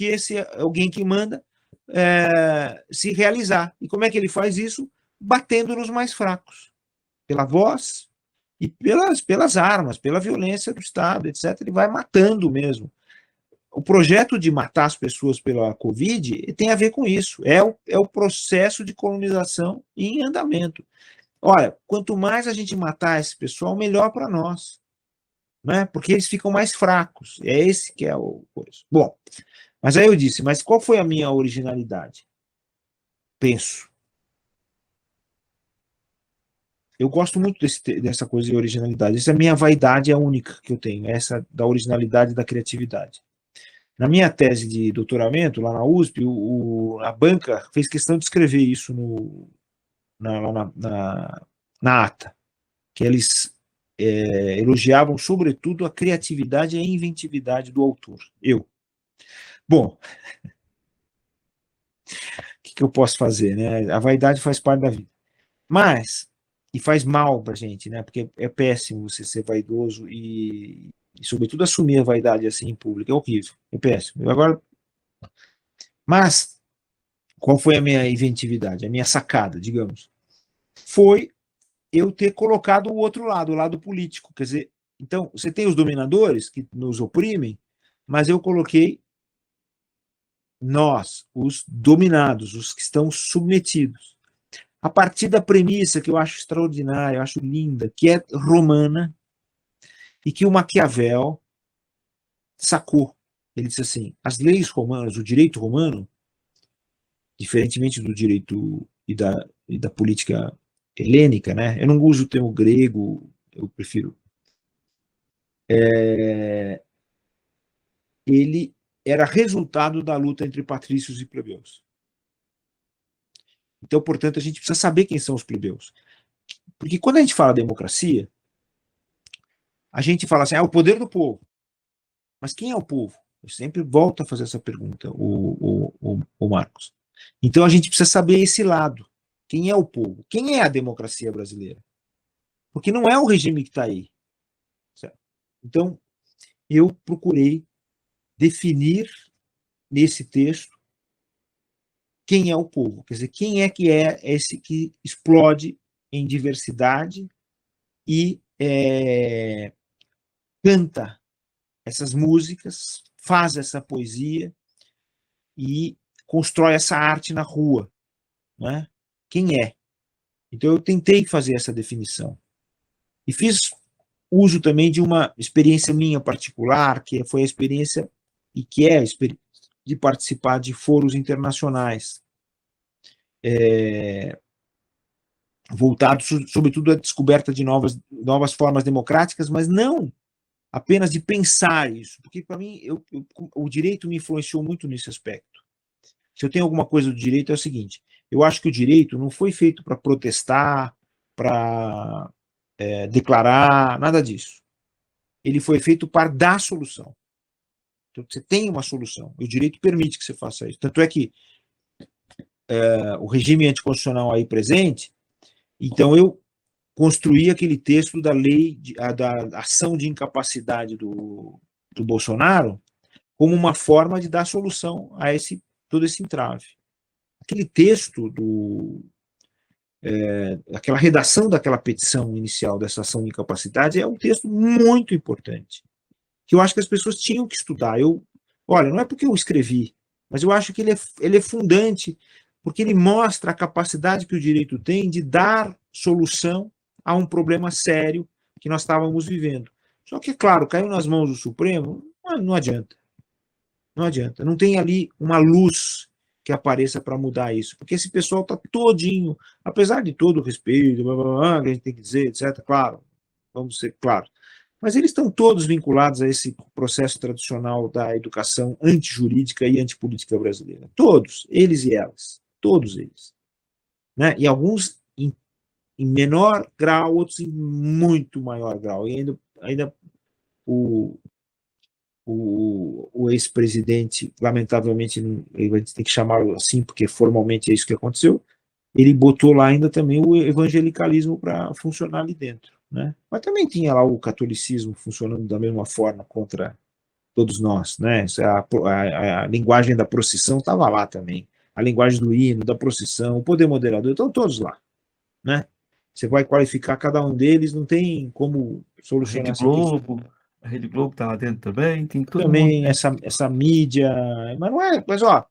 esse alguém que manda se realizar. E como é que ele faz isso? Batendo nos mais fracos. Pela voz e pelas armas, pela violência do Estado, etc. Ele vai matando mesmo. O projeto de matar as pessoas pela Covid tem a ver com isso. É o processo de colonização em andamento. Olha, quanto mais a gente matar esse pessoal, melhor para nós. Né? Porque eles ficam mais fracos. É esse que é o coisa. Bom, mas aí eu disse, mas qual foi a minha originalidade? Penso. Eu gosto muito dessa coisa de originalidade. Essa é a minha vaidade, é a única que eu tenho, essa da originalidade e da criatividade. Na minha tese de doutoramento, lá na USP, a banca fez questão de escrever isso na ata, que eles elogiavam, sobretudo, a criatividade e a inventividade do autor. Eu. Bom, o que eu posso fazer, né? A vaidade faz parte da vida. Mas, e faz mal pra gente, né? Porque é péssimo você ser vaidoso e sobretudo, assumir a vaidade assim em público. É horrível, é péssimo. Mas, qual foi a minha inventividade, a minha sacada, digamos? Foi eu ter colocado o outro lado, o lado político. Quer dizer, então, você tem os dominadores que nos oprimem, mas eu coloquei nós, os dominados, os que estão submetidos. A partir da premissa que eu acho extraordinária, eu acho linda, que é romana, e que o Maquiavel sacou. Ele disse assim, as leis romanas, o direito romano, diferentemente do direito e da política helênica, né? Eu não uso o termo grego, eu prefiro. Ele era resultado da luta entre patrícios e plebeus. Então, portanto, a gente precisa saber quem são os plebeus. Porque quando a gente fala democracia, a gente fala assim, o poder do povo. Mas quem é o povo? Eu sempre volto a fazer essa pergunta, o Marcos. Então, a gente precisa saber esse lado. Quem é o povo? Quem é a democracia brasileira? Porque não é o regime que está aí. Certo? Então, eu procurei definir nesse texto quem é o povo. Quer dizer, quem é esse que explode em diversidade e canta essas músicas, faz essa poesia e constrói essa arte na rua. Né? Quem é? Então, eu tentei fazer essa definição. E fiz uso também de uma experiência minha particular, que foi a experiência, e que é a experiência de participar de foros internacionais, voltados, sobretudo, à descoberta de novas formas democráticas, mas não apenas de pensar isso, porque, para mim, o direito me influenciou muito nesse aspecto. Se eu tenho alguma coisa do direito, é o seguinte, Eu acho que o direito não foi feito para protestar, para declarar, nada disso. Ele foi feito para dar solução. Então, você tem uma solução, e o direito permite que você faça isso. Tanto é que o regime anticonstitucional aí presente, então eu construí aquele texto da lei, da ação de incapacidade do Bolsonaro, como uma forma de dar solução a todo esse entrave. Aquele texto aquela redação daquela petição inicial dessa ação de incapacidade é um texto muito importante, que eu acho que as pessoas tinham que estudar. Olha, não é porque eu escrevi, mas eu acho que ele é fundante, porque ele mostra a capacidade que o direito tem de dar solução a um problema sério que nós estávamos vivendo. Só que, claro, caiu nas mãos do Supremo, não adianta. Não adianta. Não tem ali uma luz que apareça para mudar isso, porque esse pessoal está todinho, apesar de todo o respeito, blá, blá, blá, que a gente tem que dizer, etc., claro, vamos ser claros, mas eles estão todos vinculados a esse processo tradicional da educação antijurídica e antipolítica brasileira. Todos, eles e elas. Todos eles. Né? E alguns em menor grau, outros em muito maior grau. E ainda o ex-presidente, lamentavelmente, a gente tem que chamá-lo assim, porque formalmente é isso que aconteceu, ele botou lá ainda também o evangelicalismo para funcionar ali dentro. Né? Mas também tinha lá o catolicismo funcionando da mesma forma contra todos nós. Né? A linguagem da procissão estava lá também. A linguagem do hino, da procissão, o poder moderador, estão todos lá. Né? Você vai qualificar cada um deles, não tem como solucionar essa questão. A Rede Globo está lá dentro também, tem todo mundo. Também essa mídia, mas não é, mas olha,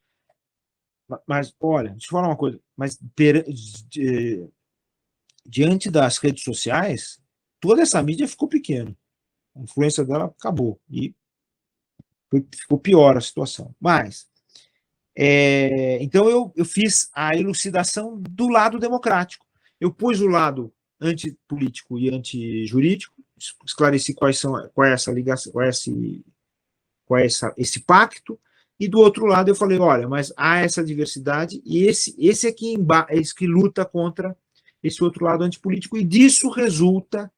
deixa eu falar uma coisa, mas diante das redes sociais, toda essa mídia ficou pequena, a influência dela acabou e ficou pior a situação. Mas então eu fiz a elucidação do lado democrático. Eu pus o lado antipolítico e antijurídico, esclareci qual é essa ligação, qual é esse pacto, e do outro lado eu falei, olha, mas há essa diversidade, e esse aqui é esse que luta contra esse outro lado antipolítico, e disso resulta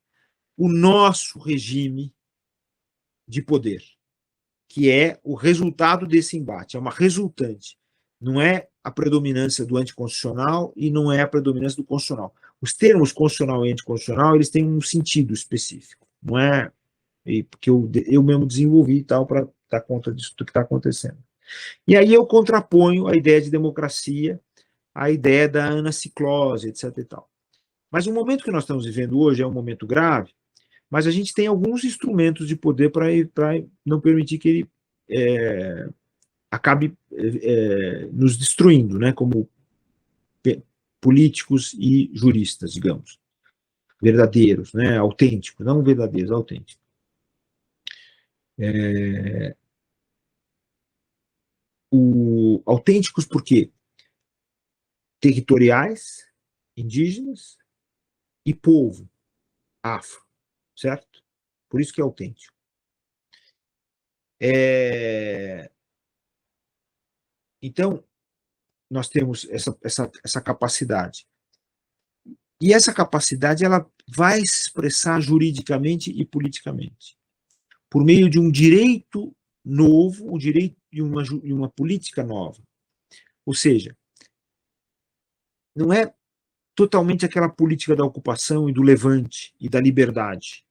o nosso regime de poder, que é o resultado desse embate, é uma resultante. Não é a predominância do anticonstitucional e não é a predominância do constitucional. Os termos constitucional e anticonstitucional, eles têm um sentido específico, não é porque eu mesmo desenvolvi e tal para dar conta disso que está acontecendo. E aí eu contraponho a ideia de democracia à ideia da anaciclose, etc. e tal. Mas o momento que nós estamos vivendo hoje é um momento grave, mas a gente tem alguns instrumentos de poder para não permitir que ele acabe nos destruindo, né, como políticos e juristas, digamos, verdadeiros, né, autênticos, não verdadeiros, autênticos. Autênticos por quê? Territoriais, indígenas e povo afro, certo? Por isso que é autêntico. Então, nós temos essa capacidade. E essa capacidade ela vai se expressar juridicamente e politicamente, por meio de um direito novo, um direito de uma política nova. Ou seja, não é totalmente aquela política da ocupação e do levante e da liberdade.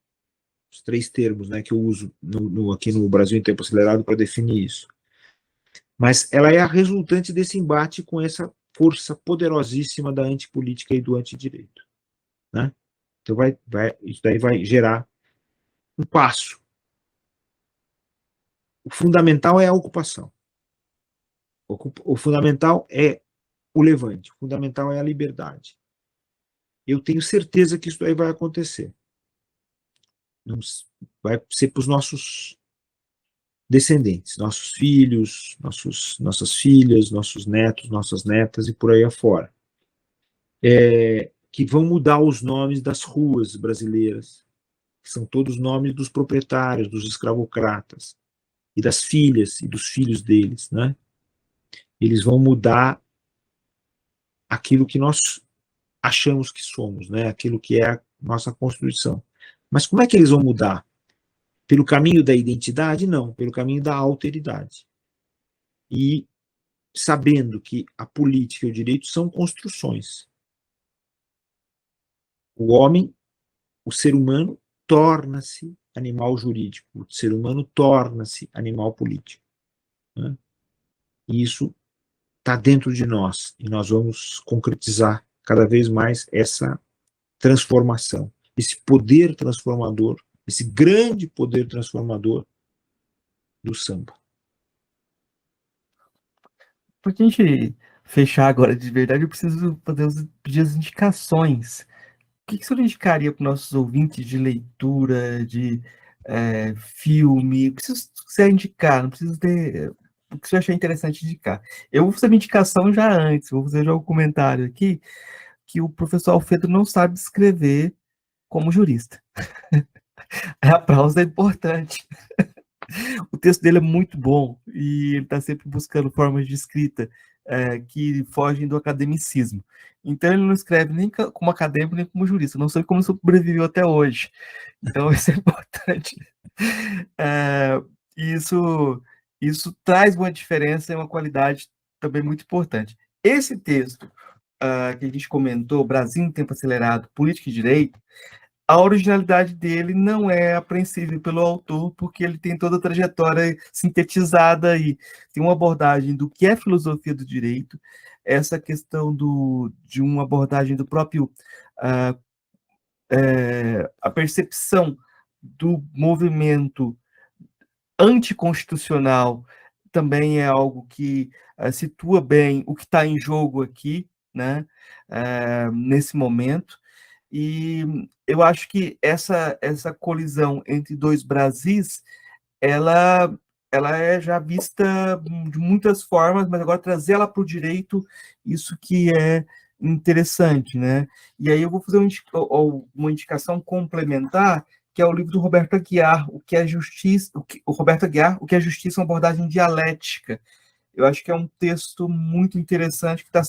Os três termos, né, que eu uso aqui no Brasil em tempo acelerado para definir isso. Mas ela é a resultante desse embate com essa força poderosíssima da antipolítica e do antidireito. Né? Então isso daí vai gerar um passo. O fundamental é a ocupação. O fundamental é o levante. O fundamental é a liberdade. Eu tenho certeza que isso aí vai acontecer. Vai ser para os nossos descendentes, nossos filhos, nossas filhas, nossos netos, nossas netas e por aí afora. Que vão mudar os nomes das ruas brasileiras, que são todos nomes dos proprietários, dos escravocratas, e das filhas e dos filhos deles, né? Eles vão mudar aquilo que nós achamos que somos, né? Aquilo que é a nossa Constituição. Mas como é que eles vão mudar? Pelo caminho da identidade? Não, pelo caminho da alteridade. E sabendo que a política e o direito são construções. O homem, o ser humano, torna-se animal jurídico, o ser humano torna-se animal político. Né? E isso está dentro de nós, e nós vamos concretizar cada vez mais essa transformação, esse poder transformador, esse grande poder transformador do samba. Para a gente fechar agora de verdade, eu preciso pedir as indicações. O que que você indicaria para os nossos ouvintes de leitura, de filme? O que você quiser indicar, não precisa ter. O que você achar interessante indicar. Eu vou fazer minha indicação já antes, vou fazer já o comentário aqui, que o professor Alfredo não sabe escrever como jurista. A prosa é importante. O texto dele é muito bom e ele está sempre buscando formas de escrita que fogem do academicismo. Então ele não escreve nem como acadêmico nem como jurista. Não sei como sobreviveu até hoje. Então isso é importante. É, isso, isso traz uma diferença e uma qualidade também muito importante. Esse texto que a gente comentou, Brasil em Tempo Acelerado, Política e Direito, a originalidade dele não é apreensível pelo autor, porque ele tem toda a trajetória sintetizada e tem uma abordagem do que é filosofia do direito, essa questão de uma abordagem do próprio a percepção do movimento anticonstitucional também é algo que situa bem o que está em jogo aqui, né, nesse momento. E eu acho que essa colisão entre dois Brasis, ela é já vista de muitas formas, mas agora trazer ela para o direito, isso que é interessante, né? E aí eu vou fazer uma indicação complementar, que é o livro do Roberto Aguiar, O que é Justiça, o Roberto Aguiar, O que é Justiça, uma abordagem dialética. Eu acho que é um texto muito interessante que está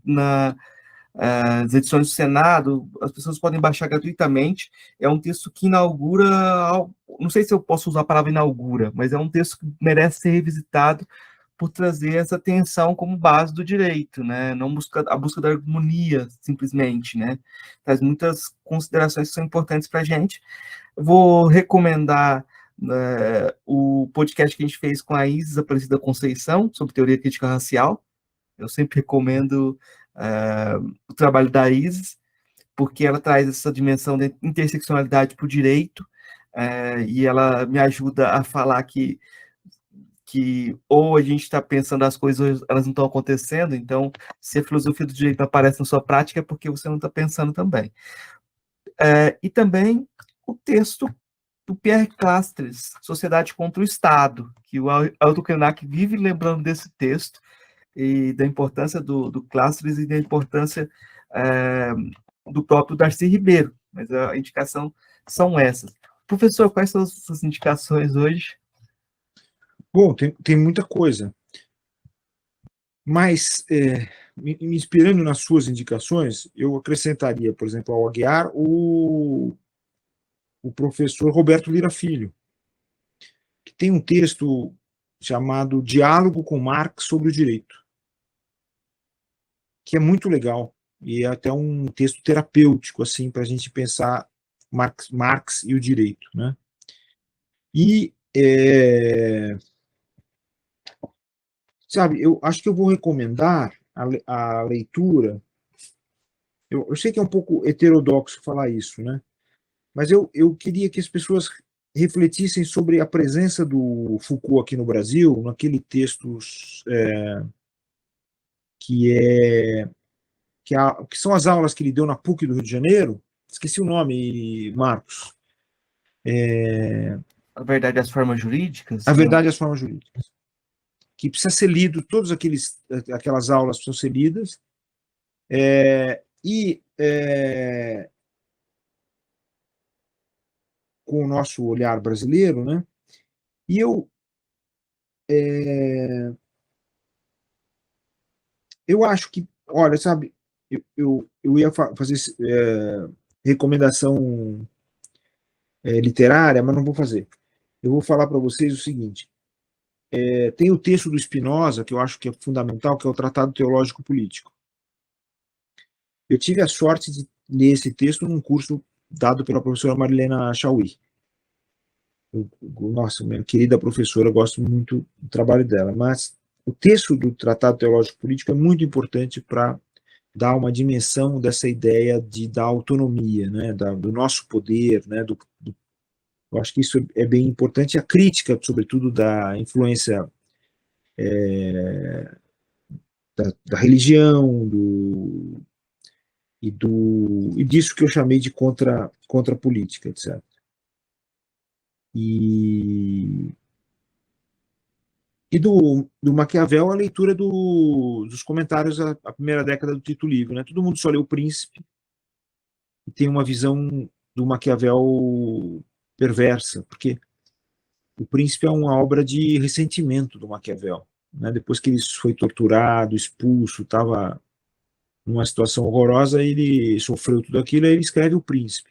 nas edições do Senado, as pessoas podem baixar gratuitamente. É um texto que inaugura, não sei se eu posso usar a palavra inaugura, mas é um texto que merece ser revisitado por trazer essa tensão como base do direito, né? Não a busca da harmonia, simplesmente, né? Traz muitas considerações que são importantes para a gente. Vou recomendar o podcast que a gente fez com a Isis Aparecida Conceição, sobre teoria crítica racial. Eu sempre recomendo o trabalho da Isis, porque ela traz essa dimensão de interseccionalidade para o direito, e ela me ajuda a falar que ou a gente está pensando as coisas, elas não estão acontecendo, então, se a filosofia do direito aparece na sua prática, é porque você não está pensando também. E também o texto do Pierre Clastres, Sociedade contra o Estado, que o Ailton Krenak vive lembrando desse texto, e da importância do Clastres e da importância do próprio Darcy Ribeiro. Mas a indicação são essas. Professor, quais são as suas indicações hoje? Bom, tem muita coisa, mas me inspirando nas suas indicações, eu acrescentaria, por exemplo, ao Aguiar, o professor Roberto Lira Filho, que tem um texto chamado Diálogo com Marx sobre o Direito, que é muito legal, e é até um texto terapêutico, assim, para a gente pensar Marx e o direito, né? E, sabe, eu acho que eu vou recomendar a leitura. Eu sei que é um pouco heterodoxo falar isso, né? Mas eu queria que as pessoas refletissem sobre a presença do Foucault aqui no Brasil, naquele texto que é que são as aulas que ele deu na PUC do Rio de Janeiro. Esqueci o nome, Marcos. A verdade, as formas jurídicas? A Não. verdade e as formas jurídicas. Que precisa ser lido, todas aquelas aulas precisam ser lidas. Com o nosso olhar brasileiro, né? E eu acho que olha, sabe, eu ia fazer recomendação literária, mas não vou fazer. Eu vou falar para vocês o seguinte: tem o texto do Spinoza, que eu acho que é fundamental, que é o Tratado Teológico Político. Eu tive a sorte de ler esse texto num curso dado pela professora Marilena Chauí. Nossa, minha querida professora, eu gosto muito do trabalho dela, mas o texto do Tratado Teológico Político é muito importante para dar uma dimensão dessa ideia da autonomia, né, do nosso poder, né, eu acho que isso é bem importante, a crítica, sobretudo, da influência da religião, e disso que eu chamei de contra-política, etc. E, do Maquiavel, a leitura dos comentários à primeira década do Tito Livre. Né? Todo mundo só leu O Príncipe e tem uma visão do Maquiavel perversa, porque O Príncipe é uma obra de ressentimento do Maquiavel. Né? Depois que ele foi torturado, expulso, estava numa situação horrorosa, ele sofreu tudo aquilo, aí ele escreve O Príncipe.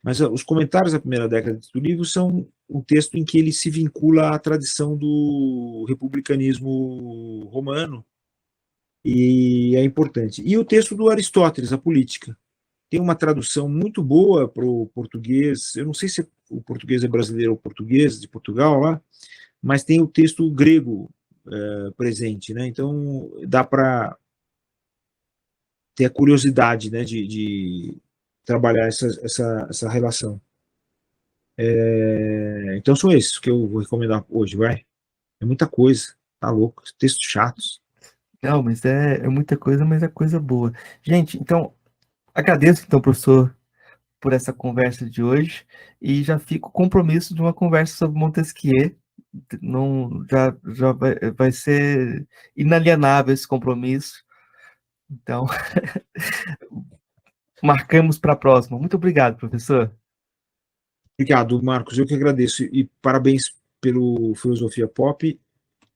Mas os comentários da primeira década do livro são um texto em que ele se vincula à tradição do republicanismo romano, e é importante. E o texto do Aristóteles, A Política. Tem uma tradução muito boa para o português, eu não sei se o português é brasileiro ou português, de Portugal lá, mas tem o texto grego presente, né? Então dá para ter a curiosidade, né, de trabalhar essa relação. Então são esses que eu vou recomendar hoje, vai. É muita coisa, tá louco, textos chatos. Não, mas é muita coisa, mas é coisa boa. Gente, então, agradeço, então, professor, por essa conversa de hoje e já fico com o compromisso de uma conversa sobre Montesquieu. Não, já vai ser inalienável esse compromisso. Então, marcamos para a próxima. Muito obrigado, professor. Obrigado, Marcos, eu que agradeço e parabéns pelo Filosofia Pop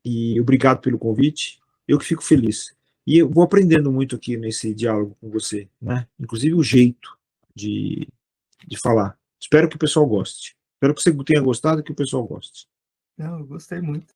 e obrigado pelo convite. Eu que fico feliz. E eu vou aprendendo muito aqui nesse diálogo com você, né? Inclusive o jeito de, de falar. Espero que o pessoal goste. Espero que você tenha gostado e que o pessoal goste. Não, eu gostei muito.